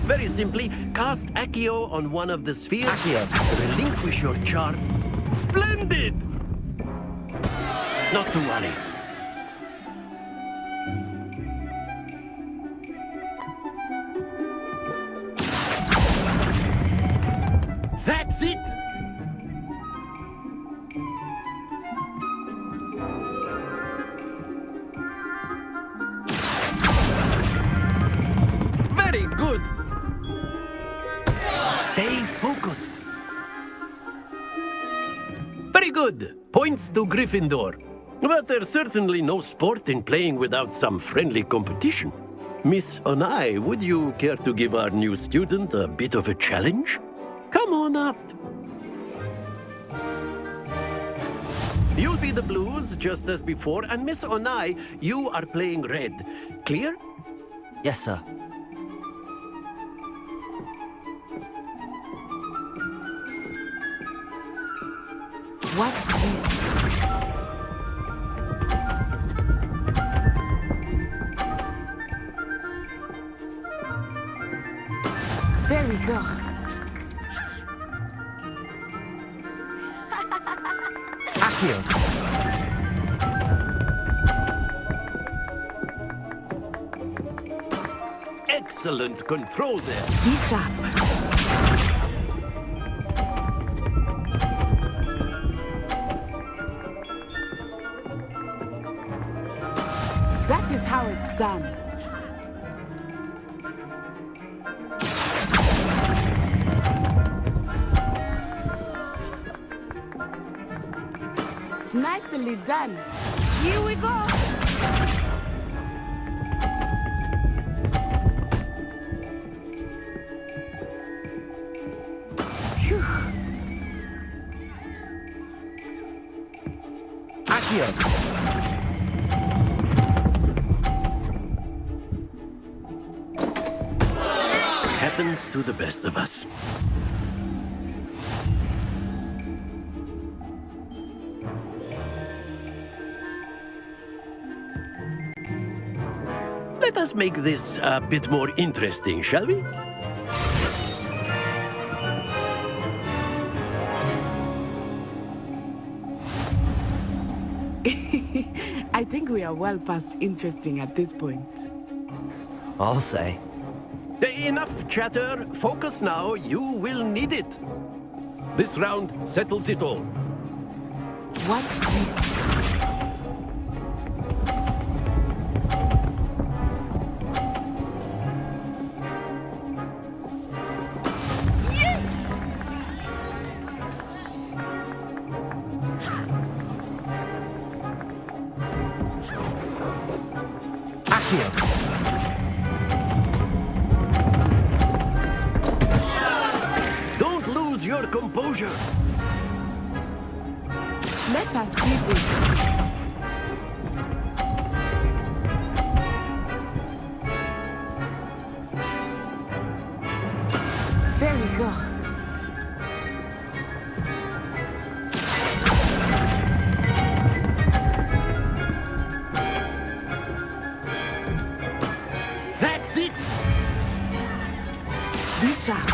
Very simply, cast Accio on one of the spheres. Accio. Relinquish your charm. Splendid! Not to worry. That's it! Very good! Stay focused. Very good. Points to Gryffindor. But there's certainly no sport in playing without some friendly competition. Miss Onai, would you care to give our new student a bit of a challenge? Come on up. You'll be the blues, just as before, and Miss Onai, you are playing red. Clear? Yes, sir. Watch this. There we go. Accio. Excellent control there. Be sharp. That is how it's done. Nicely done. Here we go. Phew. Accio. Happens to the best of us. Let us make this a bit more interesting, shall we? I think we are well past interesting at this point. I'll say. Enough chatter. Focus now. You will need it. This round settles it all. Watch this. Don't lose your composure. Let us see this. There we go. That's it! Be sharp.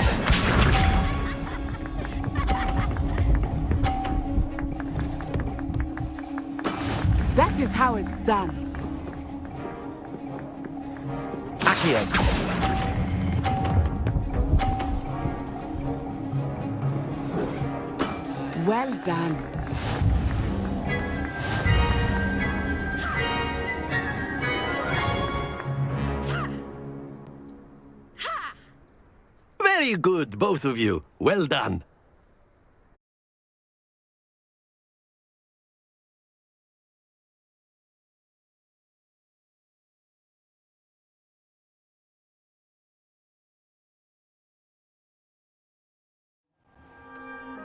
That is how it's done. Accio. Well done. Very good, both of you. Well done.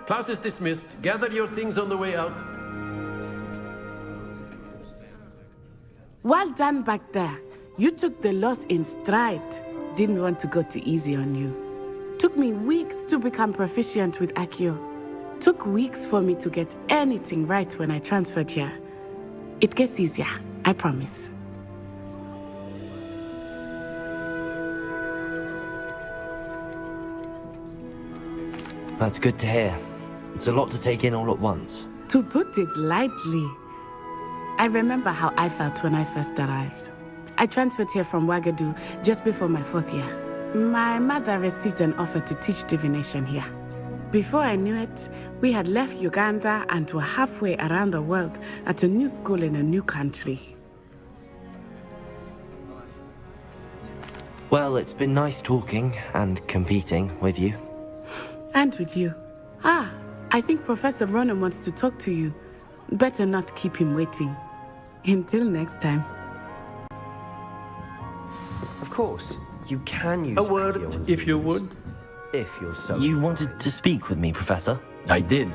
Class is dismissed. Gather your things on the way out. Well done back there. You took the loss in stride. Didn't want to go too easy on you. Took me weeks to become proficient with Accio. Took weeks for me to get anything right when I transferred here. It gets easier, I promise. That's good to hear. It's a lot to take in all at once. To put it lightly, I remember how I felt when I first arrived. I transferred here from Ouagadougou just before my 4th year. My mother received an offer to teach divination here. Before I knew it, we had left Uganda and were halfway around the world at a new school in a new country. Well, it's been nice talking and competing with you. And with you. Ah, I think Professor Ronan wants to talk to you. Better not keep him waiting. Until next time. Of course, you can use A word, Accio and if you Fuse, would. If you're so You wanted to speak with me, Professor? I did.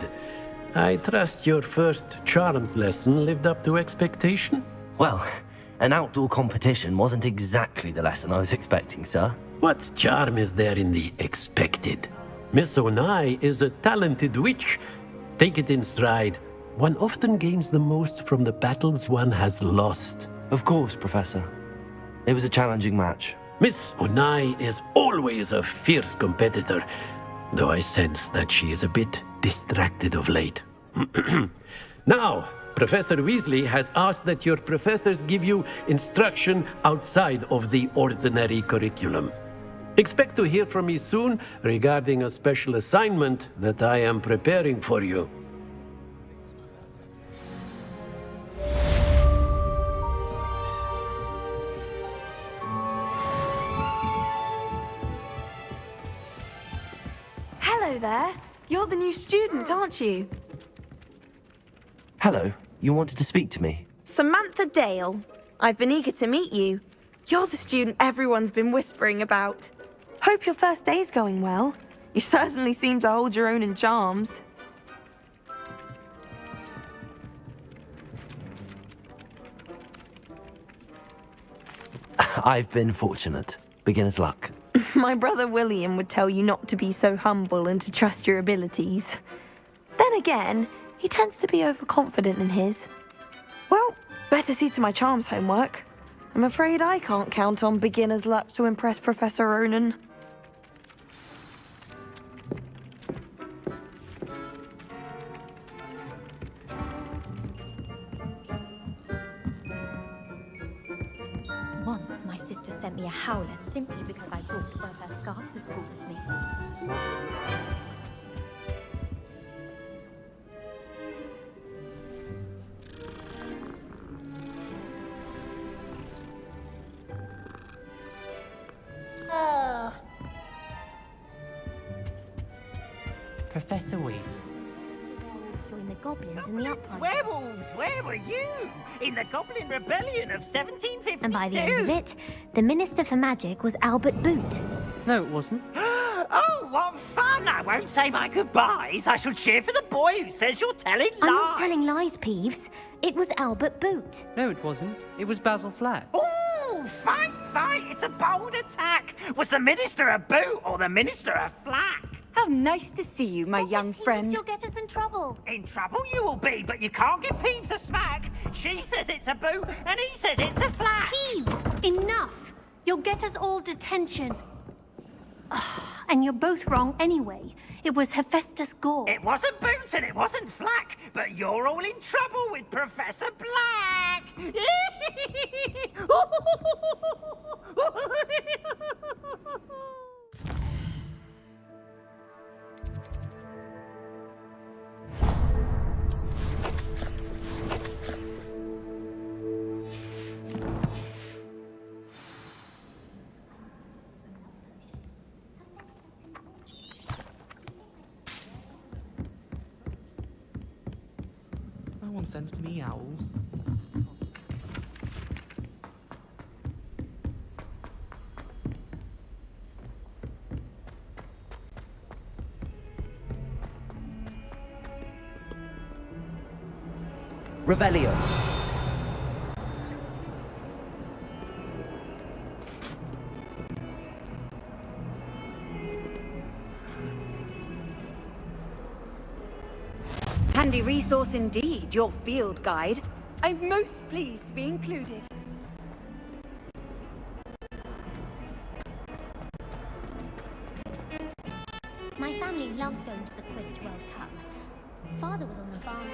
I trust your first charms lesson lived up to expectation? Well, an outdoor competition wasn't exactly the lesson I was expecting, sir. What charm is there in the expected? Miss Onai is a talented witch. Take it in stride. One often gains the most from the battles one has lost. Of course, Professor. It was a challenging match. Miss Onai is always a fierce competitor, though I sense that she is a bit distracted of late. Now, Professor Weasley has asked that your professors give you instruction outside of the ordinary curriculum. Expect to hear from me soon regarding a special assignment that I am preparing for you. Hello there. You're the new student, aren't you? Hello, you wanted to speak to me? Samantha Dale. I've been eager to meet you. You're the student everyone's been whispering about. Hope your first day's going well. You certainly seem to hold your own in charms. I've been fortunate. Beginner's luck. My brother William would tell you not to be so humble and to trust your abilities. Then again, he tends to be overconfident in his. Well, better see to my charms homework. I'm afraid I can't count on beginner's luck to impress Professor Ronan. Once, my sister sent me a howler simply because I brought one of her scarves to school with me. Professor Weasley. Join the goblins in the uprising. Werewolves, where were you? In the Goblin Rebellion of 1752? And by the end of it, the Minister for Magic was Albert Boot. No, it wasn't. Oh, what fun! And I won't say my goodbyes. I shall cheer for the boy who says you're telling lies. I'm not telling lies, Peeves. It was Albert Boot. No, it wasn't. It was Basil Flack. Ooh, fight! It's a bold attack. Was the Minister a boot or the Minister a flack? How nice to see you, my young friend. You'll get us in trouble. In trouble you will be, but you can't give Peeves a smack. She says it's a boot, and he says it's a flack. Peeves, enough. You'll get us all detention. And you're both wrong anyway. It was Hephaestus Gore. It wasn't boot and it wasn't flack, but you're all in trouble with Professor Black. No one sends me owls. Revelio. Handy resource indeed, your field guide. I'm most pleased to be included. My family loves going to the Quidditch World Cup. Father was on the barn.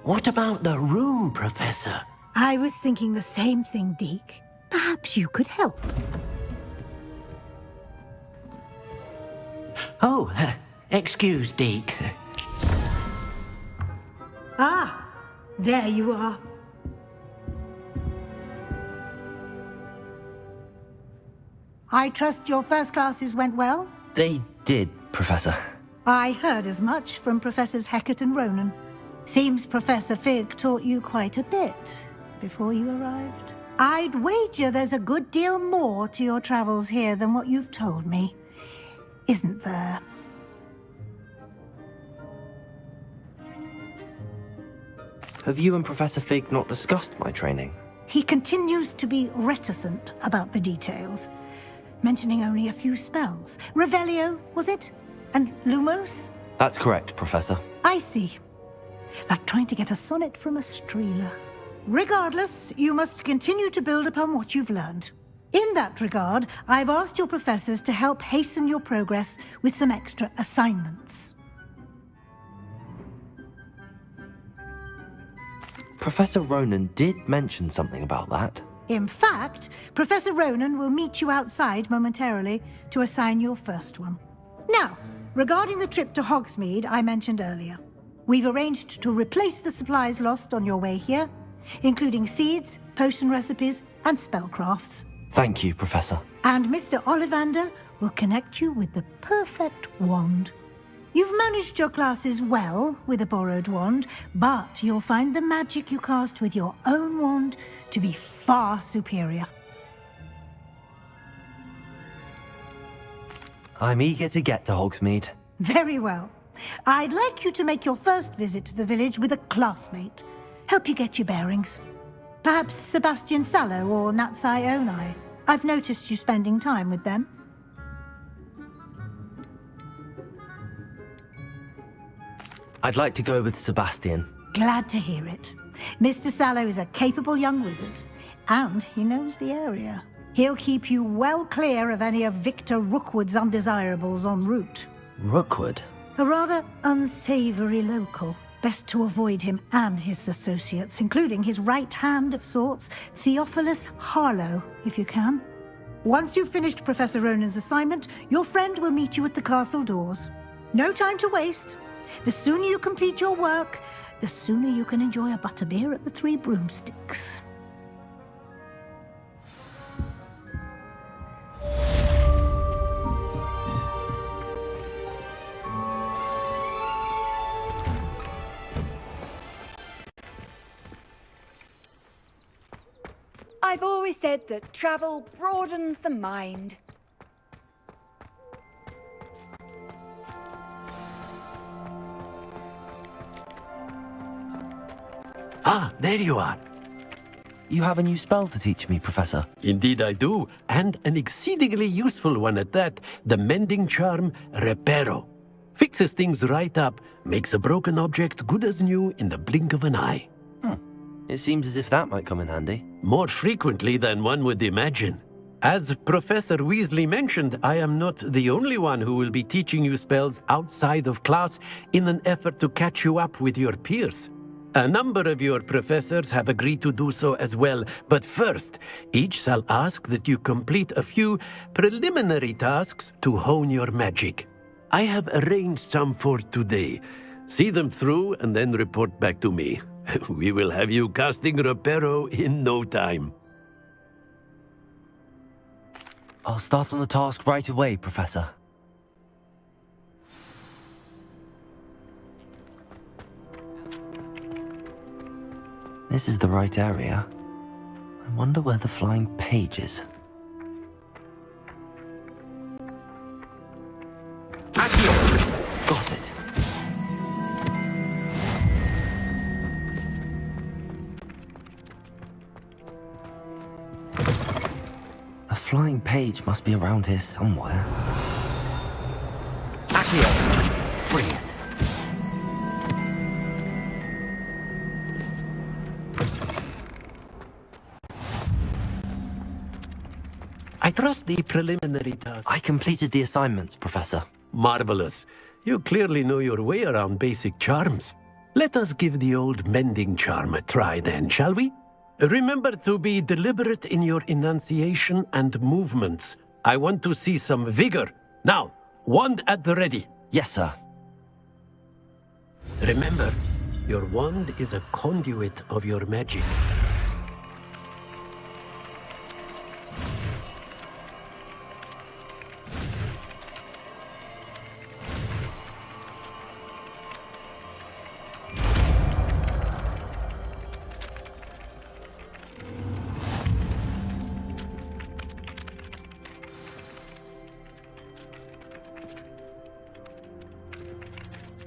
What about the room, Professor? I was thinking the same thing, Deke. Perhaps you could help. Oh, excuse, Deke. Ah, there you are. I trust your first classes went well? They did, Professor. I heard as much from Professors Hecat and Ronan. Seems Professor Fig taught you quite a bit before you arrived. I'd wager there's a good deal more to your travels here than what you've told me. Isn't there? Have you and Professor Fig not discussed my training? He continues to be reticent about the details, mentioning only a few spells. Revelio, was it? And Lumos? That's correct, Professor. I see. Like trying to get a sonnet from a streeler. Regardless, you must continue to build upon what you've learned. In that regard, I've asked your professors to help hasten your progress with some extra assignments. Professor Ronan did mention something about that. In fact, Professor Ronan will meet you outside momentarily to assign your first one. Now, regarding the trip to Hogsmeade I mentioned earlier, we've arranged to replace the supplies lost on your way here, including seeds, potion recipes, and spellcrafts. Thank you, Professor. And Mr. Ollivander will connect you with the perfect wand. You've managed your classes well with a borrowed wand, but you'll find the magic you cast with your own wand to be far superior. I'm eager to get to Hogsmeade. Very well. I'd like you to make your first visit to the village with a classmate. Help you get your bearings. Perhaps Sebastian Sallow or Natsai Onai. I've noticed you spending time with them. I'd like to go with Sebastian. Glad to hear it. Mr. Sallow is a capable young wizard, and he knows the area. He'll keep you well clear of any of Victor Rookwood's undesirables en route. Rookwood? A rather unsavory local. Best to avoid him and his associates, including his right hand of sorts, Theophilus Harlow, if you can. Once you've finished Professor Ronan's assignment, your friend will meet you at the castle doors. No time to waste. The sooner you complete your work, the sooner you can enjoy a butterbeer at the Three Broomsticks. I've always said that travel broadens the mind. Ah, there you are. You have a new spell to teach me, Professor. Indeed I do, and an exceedingly useful one at that. The mending charm, Reparo. Fixes things right up, makes a broken object good as new in the blink of an eye. It seems as if that might come in handy. More frequently than one would imagine. As Professor Weasley mentioned, I am not the only one who will be teaching you spells outside of class in an effort to catch you up with your peers. A number of your professors have agreed to do so as well, but first, each shall ask that you complete a few preliminary tasks to hone your magic. I have arranged some for today. See them through and then report back to me. We will have you casting Reparo in no time. I'll start on the task right away, Professor. This is the right area. I wonder where the flying page is. Got it. The flying page must be around here somewhere. Accio! Brilliant. I trust the preliminary task. I completed the assignments, Professor. Marvelous. You clearly know your way around basic charms. Let us give the old mending charm a try then, shall we? Remember to be deliberate in your enunciation and movements. I want to see some vigor. Now, wand at the ready. Yes, sir. Remember, your wand is a conduit of your magic.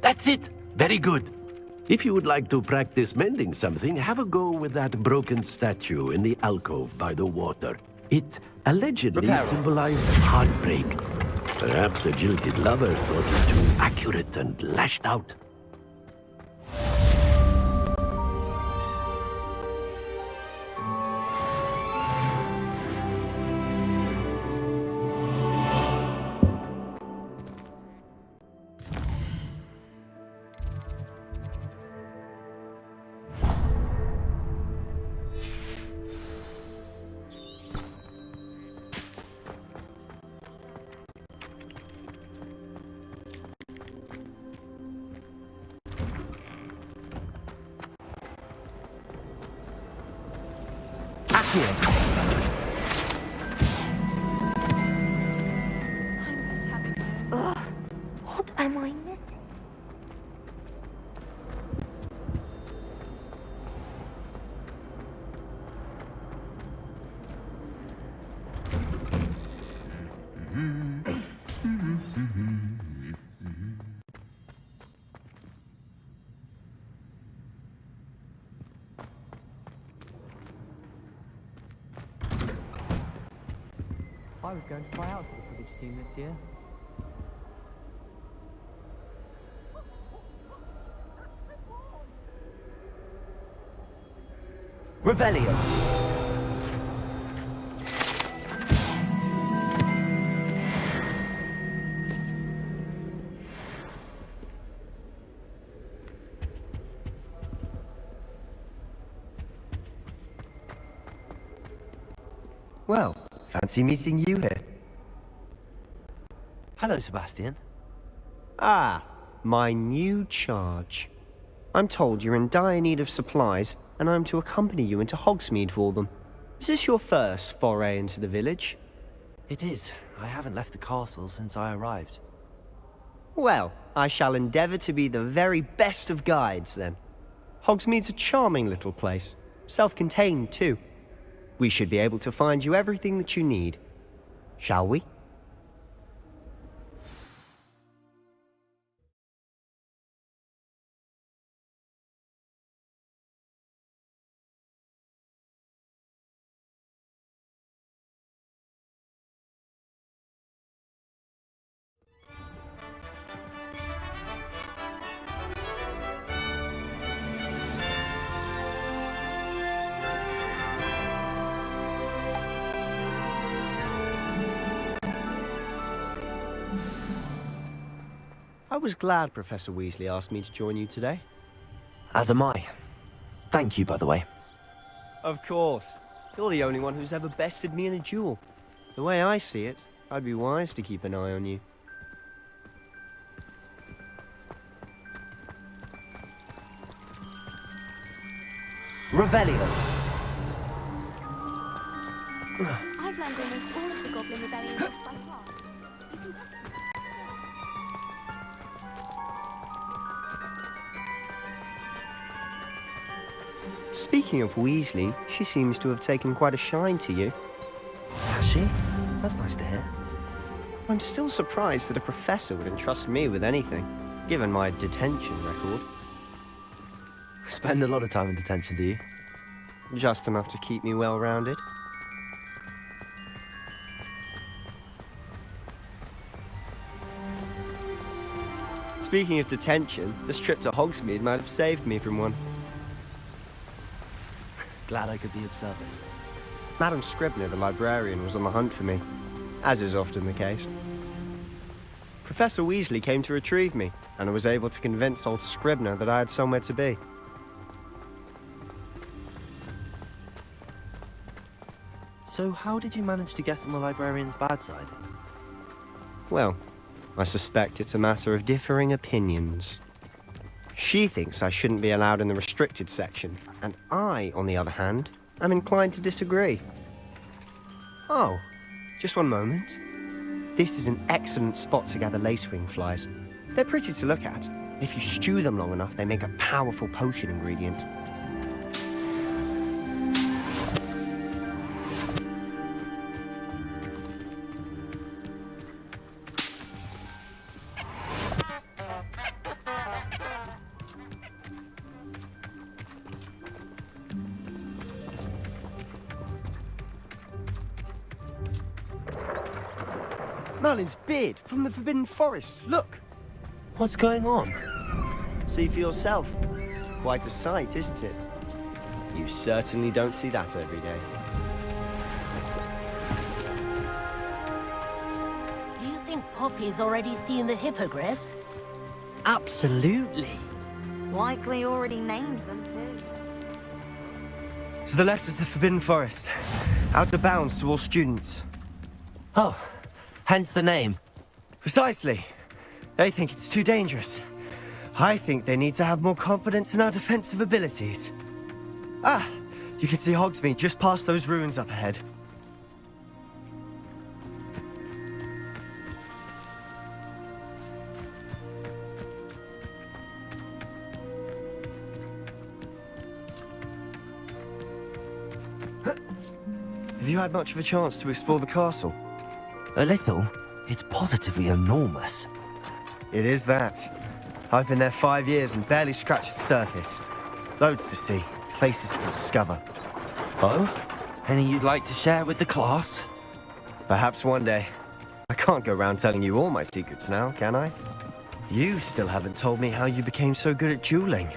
That's it! Very good. If you would like to practice mending something, have a go with that broken statue in the alcove by the water. It allegedly symbolized heartbreak. Perhaps a jilted lover thought it too accurate and lashed out. Ugh, what am I missing? I was going to try out for the Quidditch team this year. Revelio. Well, fancy meeting you here. Hello, Sebastian. Ah, my new charge. I'm told you're in dire need of supplies, and I'm to accompany you into Hogsmeade for them. Is this your first foray into the village? It is. I haven't left the castle since I arrived. Well, I shall endeavour to be the very best of guides, then. Hogsmeade's a charming little place. Self-contained, too. We should be able to find you everything that you need. Shall we? I was glad Professor Weasley asked me to join you today. As am I. Thank you, by the way. Of course. You're the only one who's ever bested me in a duel. The way I see it, I'd be wise to keep an eye on you. Revelio. I've learned almost all of the Goblin Rebellion by heart. You can Speaking of Weasley, she seems to have taken quite a shine to you. Has she? That's nice to hear. I'm still surprised that a professor would entrust me with anything, given my detention record. Spend a lot of time in detention, do you? Just enough to keep me well-rounded. Speaking of detention, this trip to Hogsmeade might have saved me from one. Glad I could be of service. Madam Scribner, the librarian, was on the hunt for me, as is often the case. Professor Weasley came to retrieve me, and I was able to convince old Scribner that I had somewhere to be. So how did you manage to get on the librarian's bad side? Well, I suspect it's a matter of differing opinions. She thinks I shouldn't be allowed in the restricted section, and I, on the other hand, am inclined to disagree. Oh, just one moment. This is an excellent spot to gather lacewing flies. They're pretty to look at. If you stew them long enough, they make a powerful potion ingredient. Merlin's beard from the Forbidden Forest. Look! What's going on? See for yourself. Quite a sight, isn't it? You certainly don't see that every day. Do you think Poppy's already seen the hippogriffs? Absolutely. Likely already named them too. To the left is the Forbidden Forest. Out of bounds to all students. Oh, hence the name. Precisely. They think it's too dangerous. I think they need to have more confidence in our defensive abilities. Ah, you can see Hogsmeade just past those ruins up ahead. Have you had much of a chance to explore the castle? A little. It's positively enormous. It is that. I've been there 5 years and barely scratched the surface. Loads to see, places to discover. Oh? Any you'd like to share with the class? Perhaps one day. I can't go around telling you all my secrets now, can I? You still haven't told me how you became so good at dueling.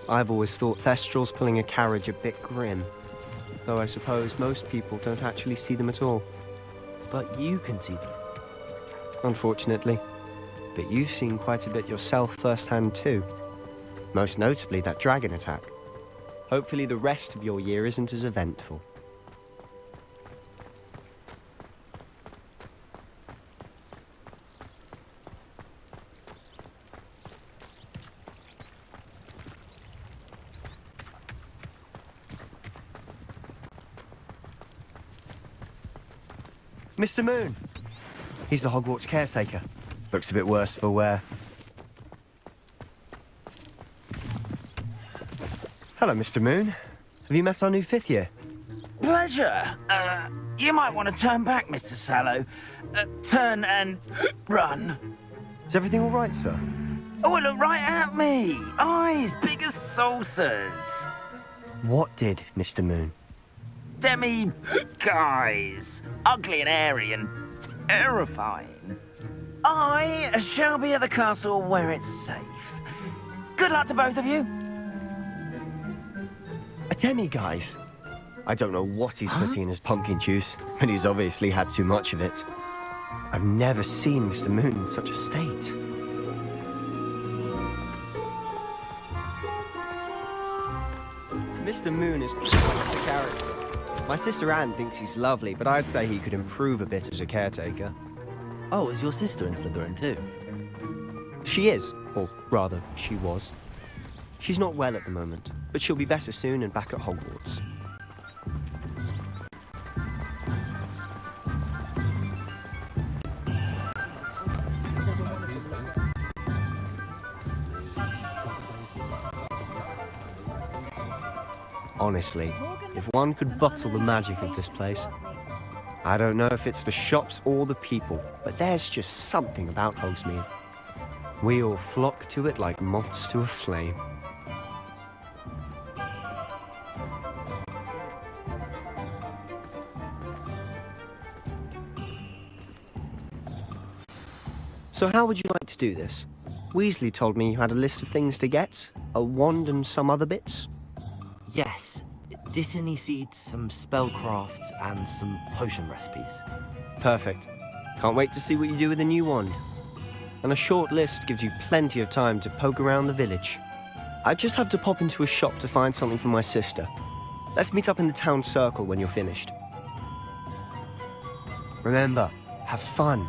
I've always thought Thestrals pulling a carriage a bit grim. Though I suppose most people don't actually see them at all. But you can see them. Unfortunately. But you've seen quite a bit yourself firsthand too. Most notably that dragon attack. Hopefully the rest of your year isn't as eventful. Mr. Moon! He's the Hogwarts caretaker. Looks a bit worse for wear. Hello, Mr. Moon. Have you met our new 5th year? Pleasure. You might want to turn back, Mr. Sallow. Turn and run. Is everything all right, sir? Oh, look right at me. Eyes big as saucers. What did, Mr. Moon? Guys. Ugly and hairy and terrifying. I shall be at the castle where it's safe. Good luck to both of you. A demi-guise? I don't know what he's putting in his pumpkin juice, but he's obviously had too much of it. I've never seen Mr. Moon in such a state. Mr. Moon is quite a character. My sister Anne thinks he's lovely, but I'd say he could improve a bit as a caretaker. Oh, is your sister in Slytherin too? She is, or rather, she was. She's not well at the moment, but she'll be better soon and back at Hogwarts. Honestly, if one could bottle the magic of this place. I don't know if it's the shops or the people, but there's just something about Hogsmeade. We all flock to it like moths to a flame. So how would you like to do this? Weasley told me you had a list of things to get, a wand and some other bits. Yes. Didn't he seed some spellcrafts and some potion recipes? Perfect. Can't wait to see what you do with the new wand. And a short list gives you plenty of time to poke around the village. I just have to pop into a shop to find something for my sister. Let's meet up in the town circle when you're finished. Remember, have fun.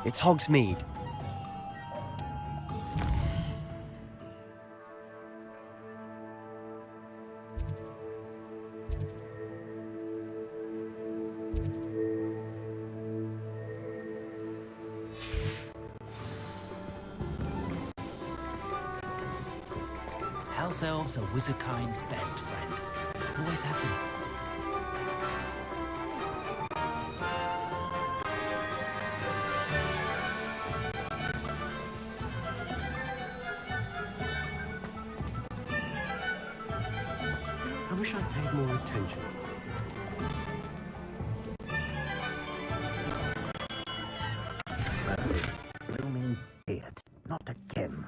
It's Hogsmeade. House elves are wizardkind's best friend. Always happy. I wish I'd paid more attention. Blooming beard, not a Kim.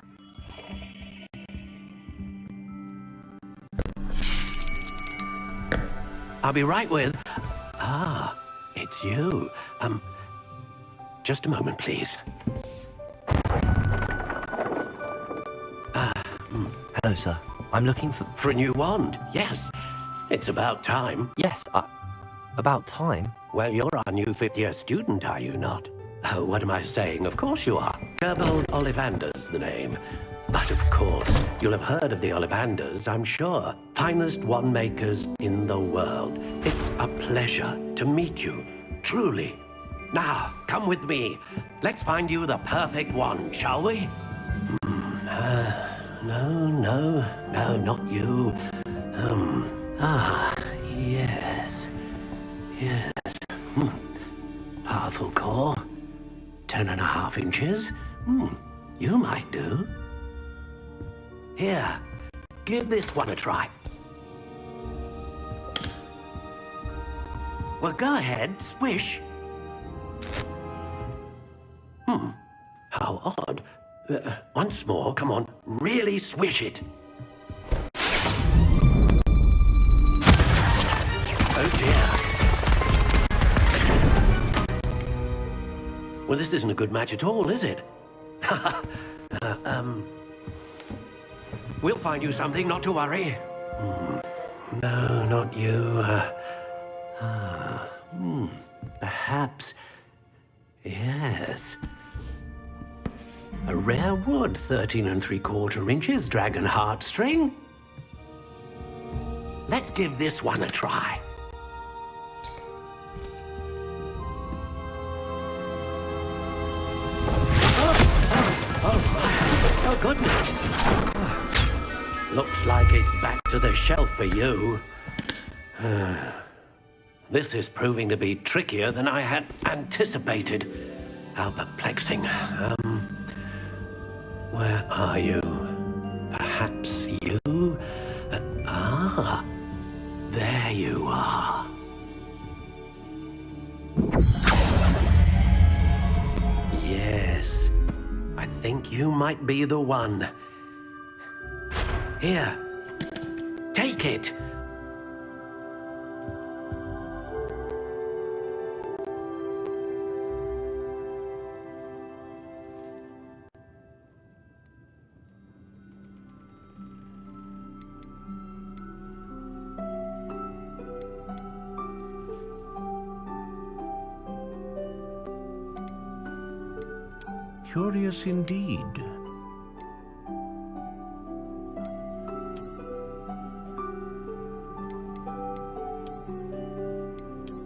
I'll be right with... Ah, it's you. Just a moment, please. Hello, sir. I'm looking for... For a new wand, yes. It's about time. Yes, about time? Well, you're our new 5th year student, are you not? Oh, what am I saying? Of course you are. Gerbold Ollivander's the name. But of course, you'll have heard of the Ollivanders, I'm sure. Finest wand makers in the world. It's a pleasure to meet you, truly. Now, come with me. Let's find you the perfect wand, shall we? No, not you. Yes. Powerful core. 10.5 inches. You might do. Here, give this one a try. Well, go ahead, swish. How odd. Once more, come on, really swish it. Oh dear. Well, this isn't a good match at all, is it? We'll find you something, not to worry. No, not you. Perhaps. Yes. A rare wood, 13 3/4 inches, dragon heartstring. Let's give this one a try. Oh, goodness. Looks like it's back to the shelf for you. This is proving to be trickier than I had anticipated. How perplexing. Where are you? Perhaps you? There you are. Yes, I think you might be the one. Here, take it. Curious indeed.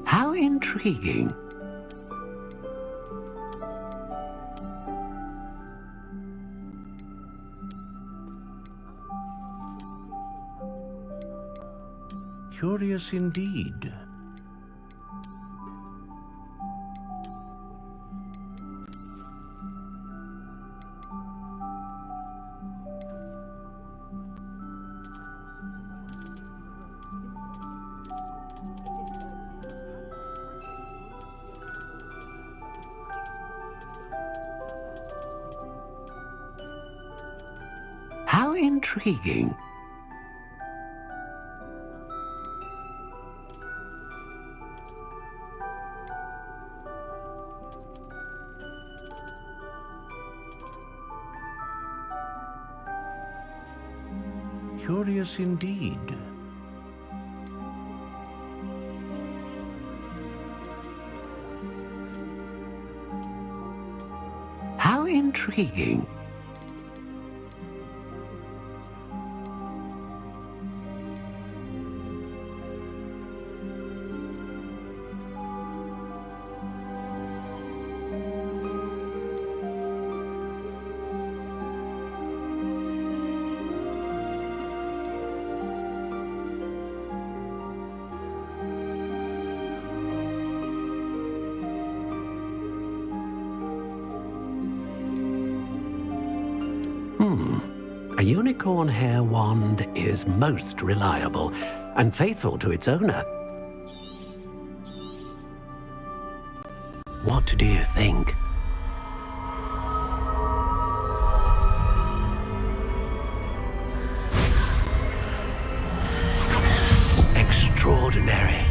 How intriguing. Curious indeed. How intriguing. Curious indeed. How intriguing. A unicorn hair wand is most reliable and faithful to its owner. What do you think? Extraordinary.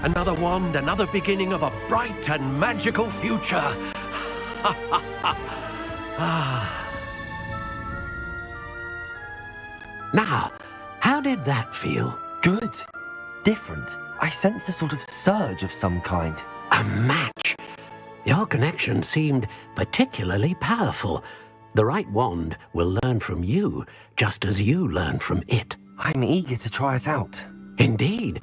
Another wand, another beginning of a bright and magical future. Now, how did that feel? Good. Different. I sensed a sort of surge of some kind. A match. Your connection seemed particularly powerful. The right wand will learn from you, just as you learn from it. I'm eager to try it out. Indeed.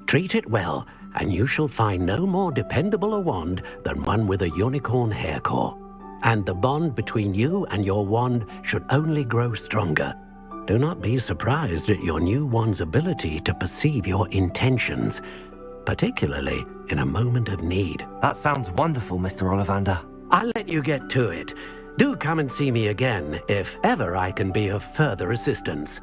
Treat it well, and you shall find no more dependable a wand than one with a unicorn hair core. And the bond between you and your wand should only grow stronger. Do not be surprised at your new wand's ability to perceive your intentions, particularly in a moment of need. That sounds wonderful, Mr. Ollivander. I'll let you get to it. Do come and see me again if ever I can be of further assistance.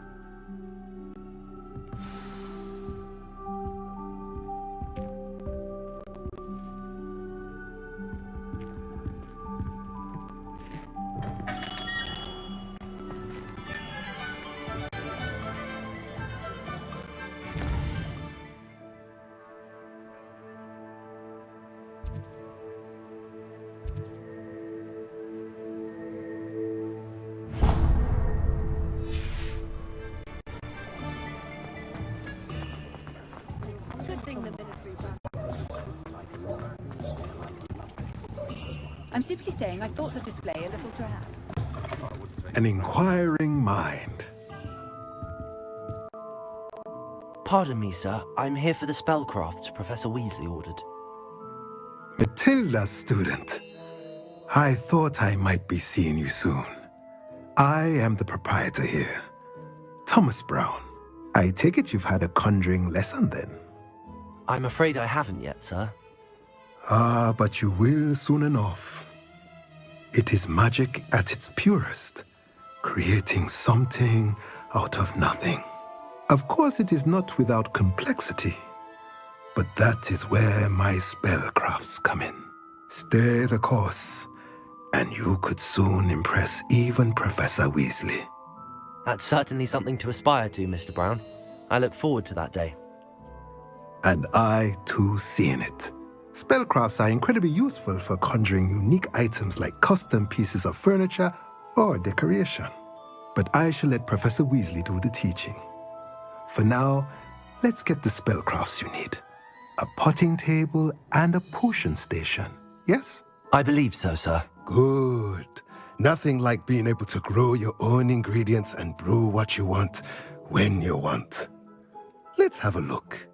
I'm simply saying I thought the display a little drab. An inquiring mind. Pardon me, sir. I'm here for the spellcrafts Professor Weasley ordered. Matilda, student. I thought I might be seeing you soon. I am the proprietor here, Thomas Brown. I take it you've had a conjuring lesson then? I'm afraid I haven't yet, sir. Ah, but you will soon enough. It is magic at its purest, creating something out of nothing. Of course, it is not without complexity, but that is where my spellcrafts come in. Stay the course, and you could soon impress even Professor Weasley. That's certainly something to aspire to, Mr. Brown. I look forward to that day. And I, too, seeing it. Spellcrafts are incredibly useful for conjuring unique items like custom pieces of furniture or decoration. But I shall let Professor Weasley do the teaching. For now, let's get the spellcrafts you need. A potting table and a potion station, yes? I believe so, sir. Good. Nothing like being able to grow your own ingredients and brew what you want when you want. Let's have a look.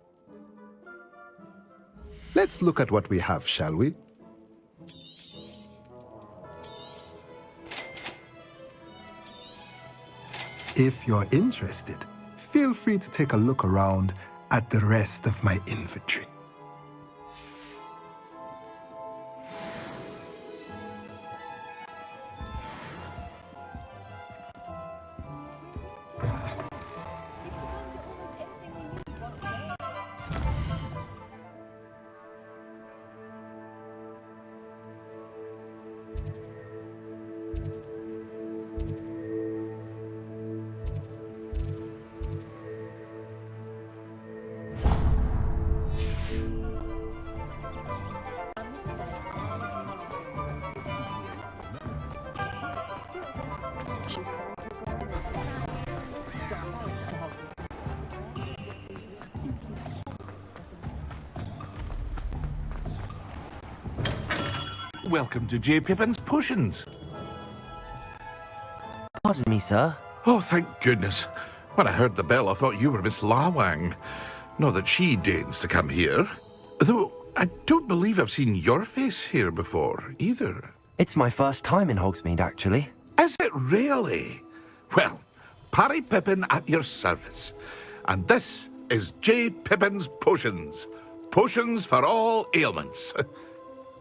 Let's look at what we have, shall we? If you're interested, feel free to take a look around at the rest of my inventory. Welcome to J. Pippin's Potions. Pardon me, sir. Oh, thank goodness. When I heard the bell, I thought you were Miss Lawang. Not that she deigns to come here. Though, I don't believe I've seen your face here before, either. It's my first time in Hogsmeade, actually. Is it really? Well, Parry Pippin at your service. And this is J. Pippin's Potions. Potions for all ailments.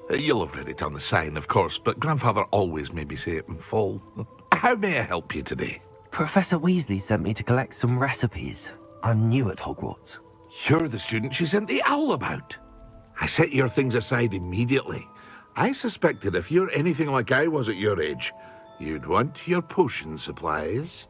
You'll have read it on the sign, of course, but Grandfather always made me say it in full. How may I help you today? Professor Weasley sent me to collect some recipes. I'm new at Hogwarts. You're the student she sent the owl about. I set your things aside immediately. I suspected if you're anything like I was at your age, you'd want your potion supplies.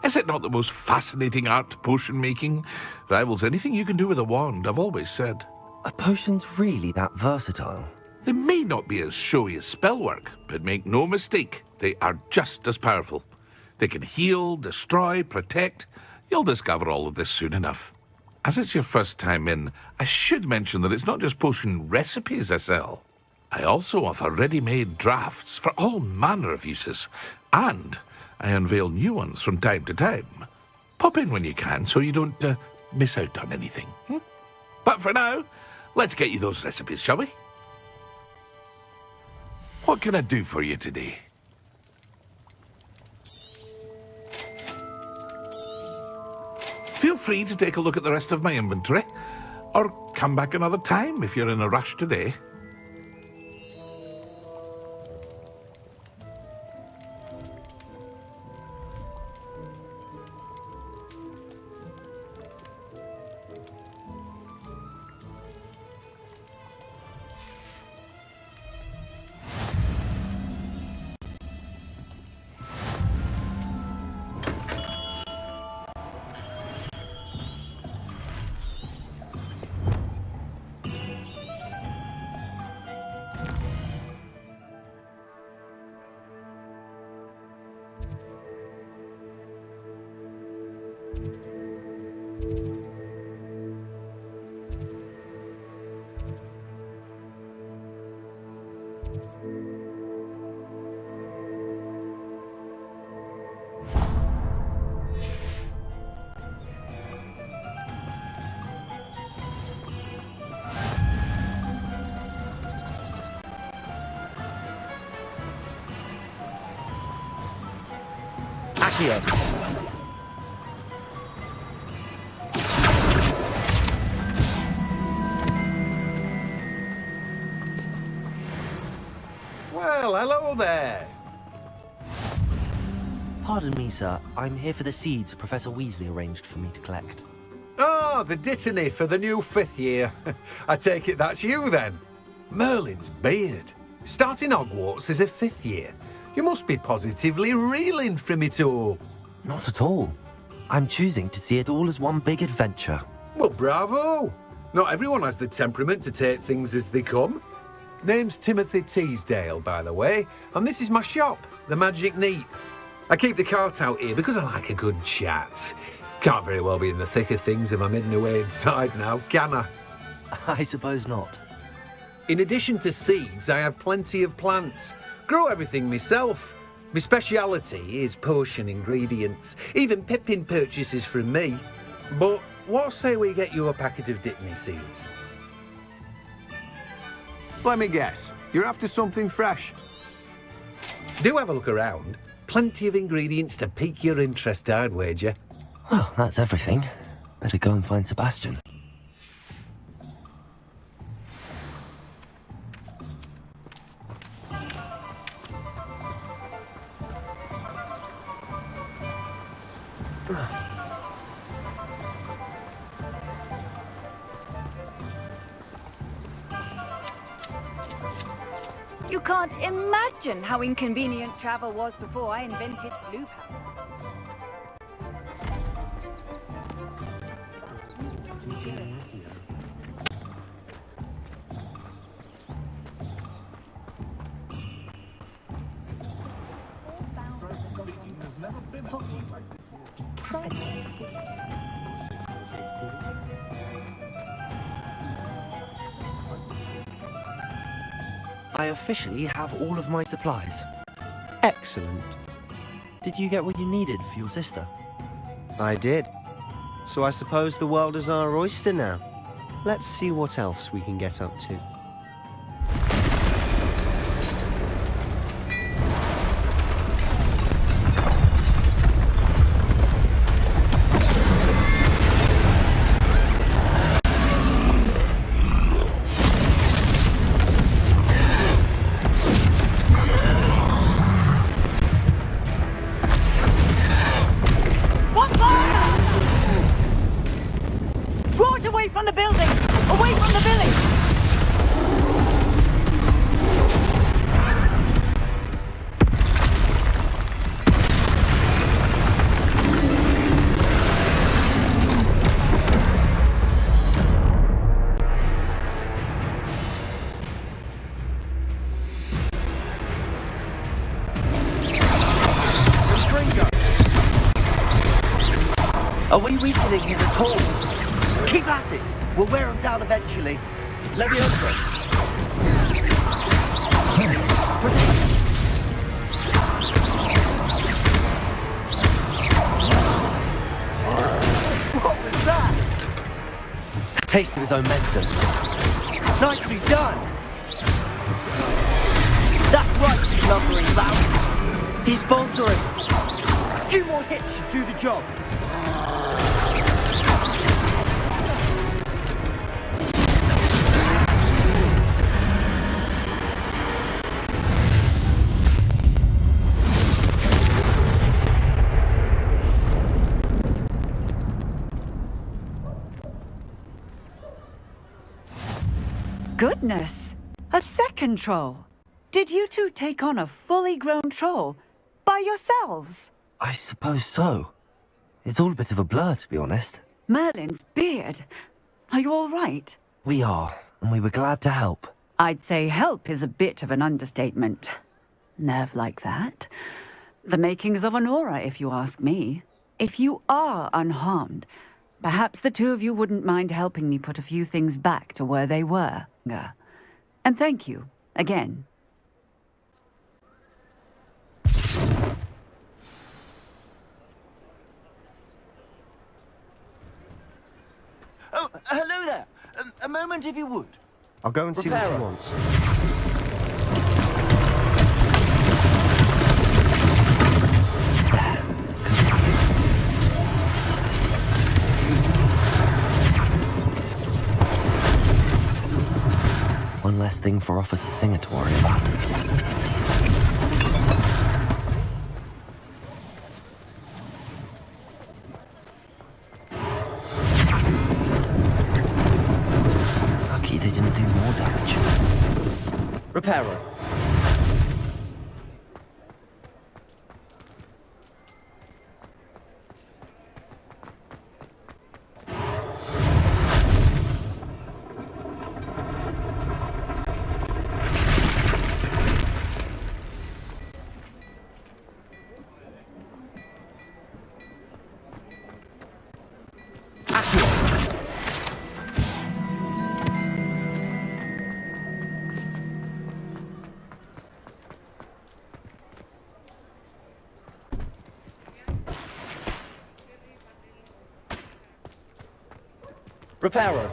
Is it not the most fascinating art, potion making? Rivals anything you can do with a wand, I've always said. Are potions really that versatile? They may not be as showy as spellwork, but make no mistake, they are just as powerful. They can heal, destroy, protect. You'll discover all of this soon enough. As it's your first time in, I should mention that it's not just potion recipes I sell. I also offer ready-made drafts for all manner of uses, and I unveil new ones from time to time. Pop in when you can so you don't miss out on anything. But for now, let's get you those recipes, shall we? What can I do for you today? Feel free to take a look at the rest of my inventory, or come back another time if you're in a rush today. Well, hello there. Pardon me, sir. I'm here for the seeds Professor Weasley arranged for me to collect. Oh, the dittany for the new 5th year. I take it that's you, then. Merlin's beard. Starting Hogwarts as a 5th year. You must be positively reeling from it all. Not at all. I'm choosing to see it all as one big adventure. Well, bravo. Not everyone has the temperament to take things as they come. Name's Timothy Teasdale, by the way, and this is my shop, the Magic Neep. I keep the cart out here because I like a good chat. Can't very well be in the thick of things if I'm hidden away inside now, can I? I suppose not. In addition to seeds, I have plenty of plants. Grow everything myself. My speciality is potion ingredients. Even Pippin purchases from me. But what say we get you a packet of Dittany seeds? Let me guess. You're after something fresh. Do have a look around. Plenty of ingredients to pique your interest, I'd wager. Well, that's everything. Better go and find Sebastian. You can't imagine how inconvenient travel was before I invented blue power. I officially have all of my supplies. Excellent. Did you get what you needed for your sister? I did. So I suppose the world is our oyster now. Let's see what else we can get up to. Draw it away from the building! Away from the village! Are we weakening him at all? Keep at it! We'll wear him down eventually. Leviosa! What was that? A taste of his own medicine. Nicely done! That's right, you lumbering lout. He's faltering. A few more hits should do the job. Goodness! A second troll! Did you two take on a fully grown troll? By yourselves? I suppose so. It's all a bit of a blur, to be honest. Merlin's beard. Are you all right? We are, and we were glad to help. I'd say help is a bit of an understatement. Nerve like that. The makings of an aura, if you ask me. If you are unharmed, perhaps the two of you wouldn't mind helping me put a few things back to where they were. And thank you, again. hello there. A moment if you would. I'll go and see what he wants. One less thing for Officer Singer to worry about. Lucky they didn't do more damage. Repairer. Repairer.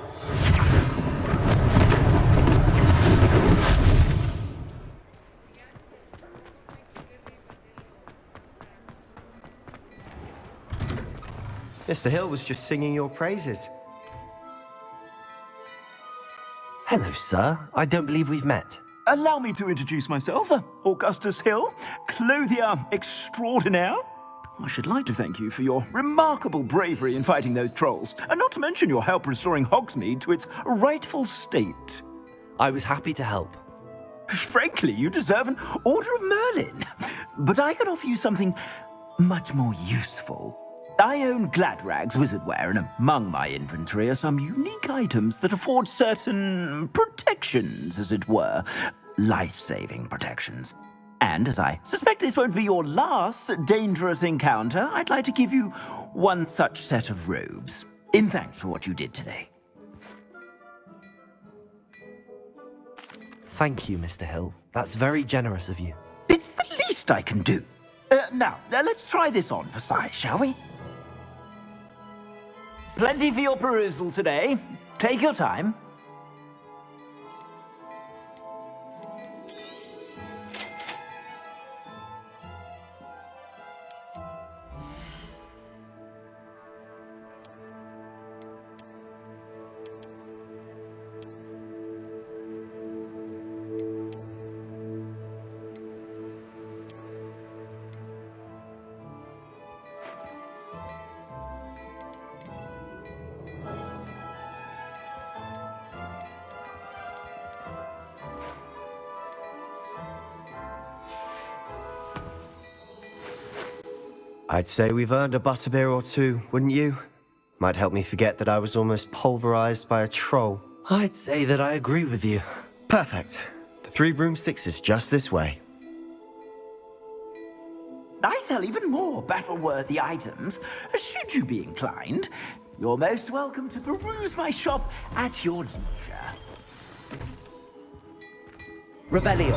Mr. Hill was just singing your praises. Hello, sir. I don't believe we've met. Allow me to introduce myself, Augustus Hill, clothier extraordinaire. I should like to thank you for your remarkable bravery in fighting those trolls, and not to mention your help restoring Hogsmeade to its rightful state. I was happy to help. Frankly, you deserve an Order of Merlin. But I can offer you something much more useful. I own Gladrag's wizardware, and among my inventory are some unique items that afford certain protections, as it were. Life-saving protections. And as I suspect this won't be your last dangerous encounter, I'd like to give you one such set of robes, in thanks for what you did today. Thank you, Mr. Hill. That's very generous of you. It's the least I can do. Now, let's try this on for size, shall we? Plenty for your perusal today. Take your time. I'd say we've earned a butterbeer or two, wouldn't you? Might help me forget that I was almost pulverized by a troll. I'd say that I agree with you. Perfect. The 3 broomsticks is just this way. I sell even more battle-worthy items. Should you be inclined, you're most welcome to peruse my shop at your leisure. Revelio.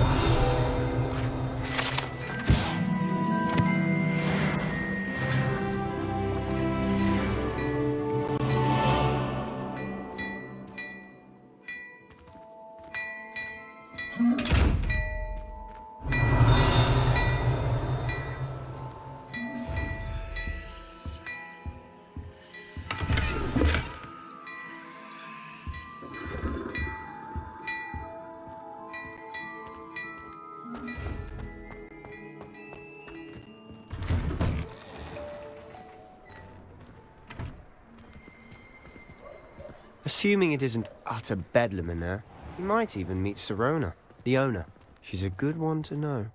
Assuming it isn't utter bedlam in there, you might even meet Serona, the owner. She's a good one to know.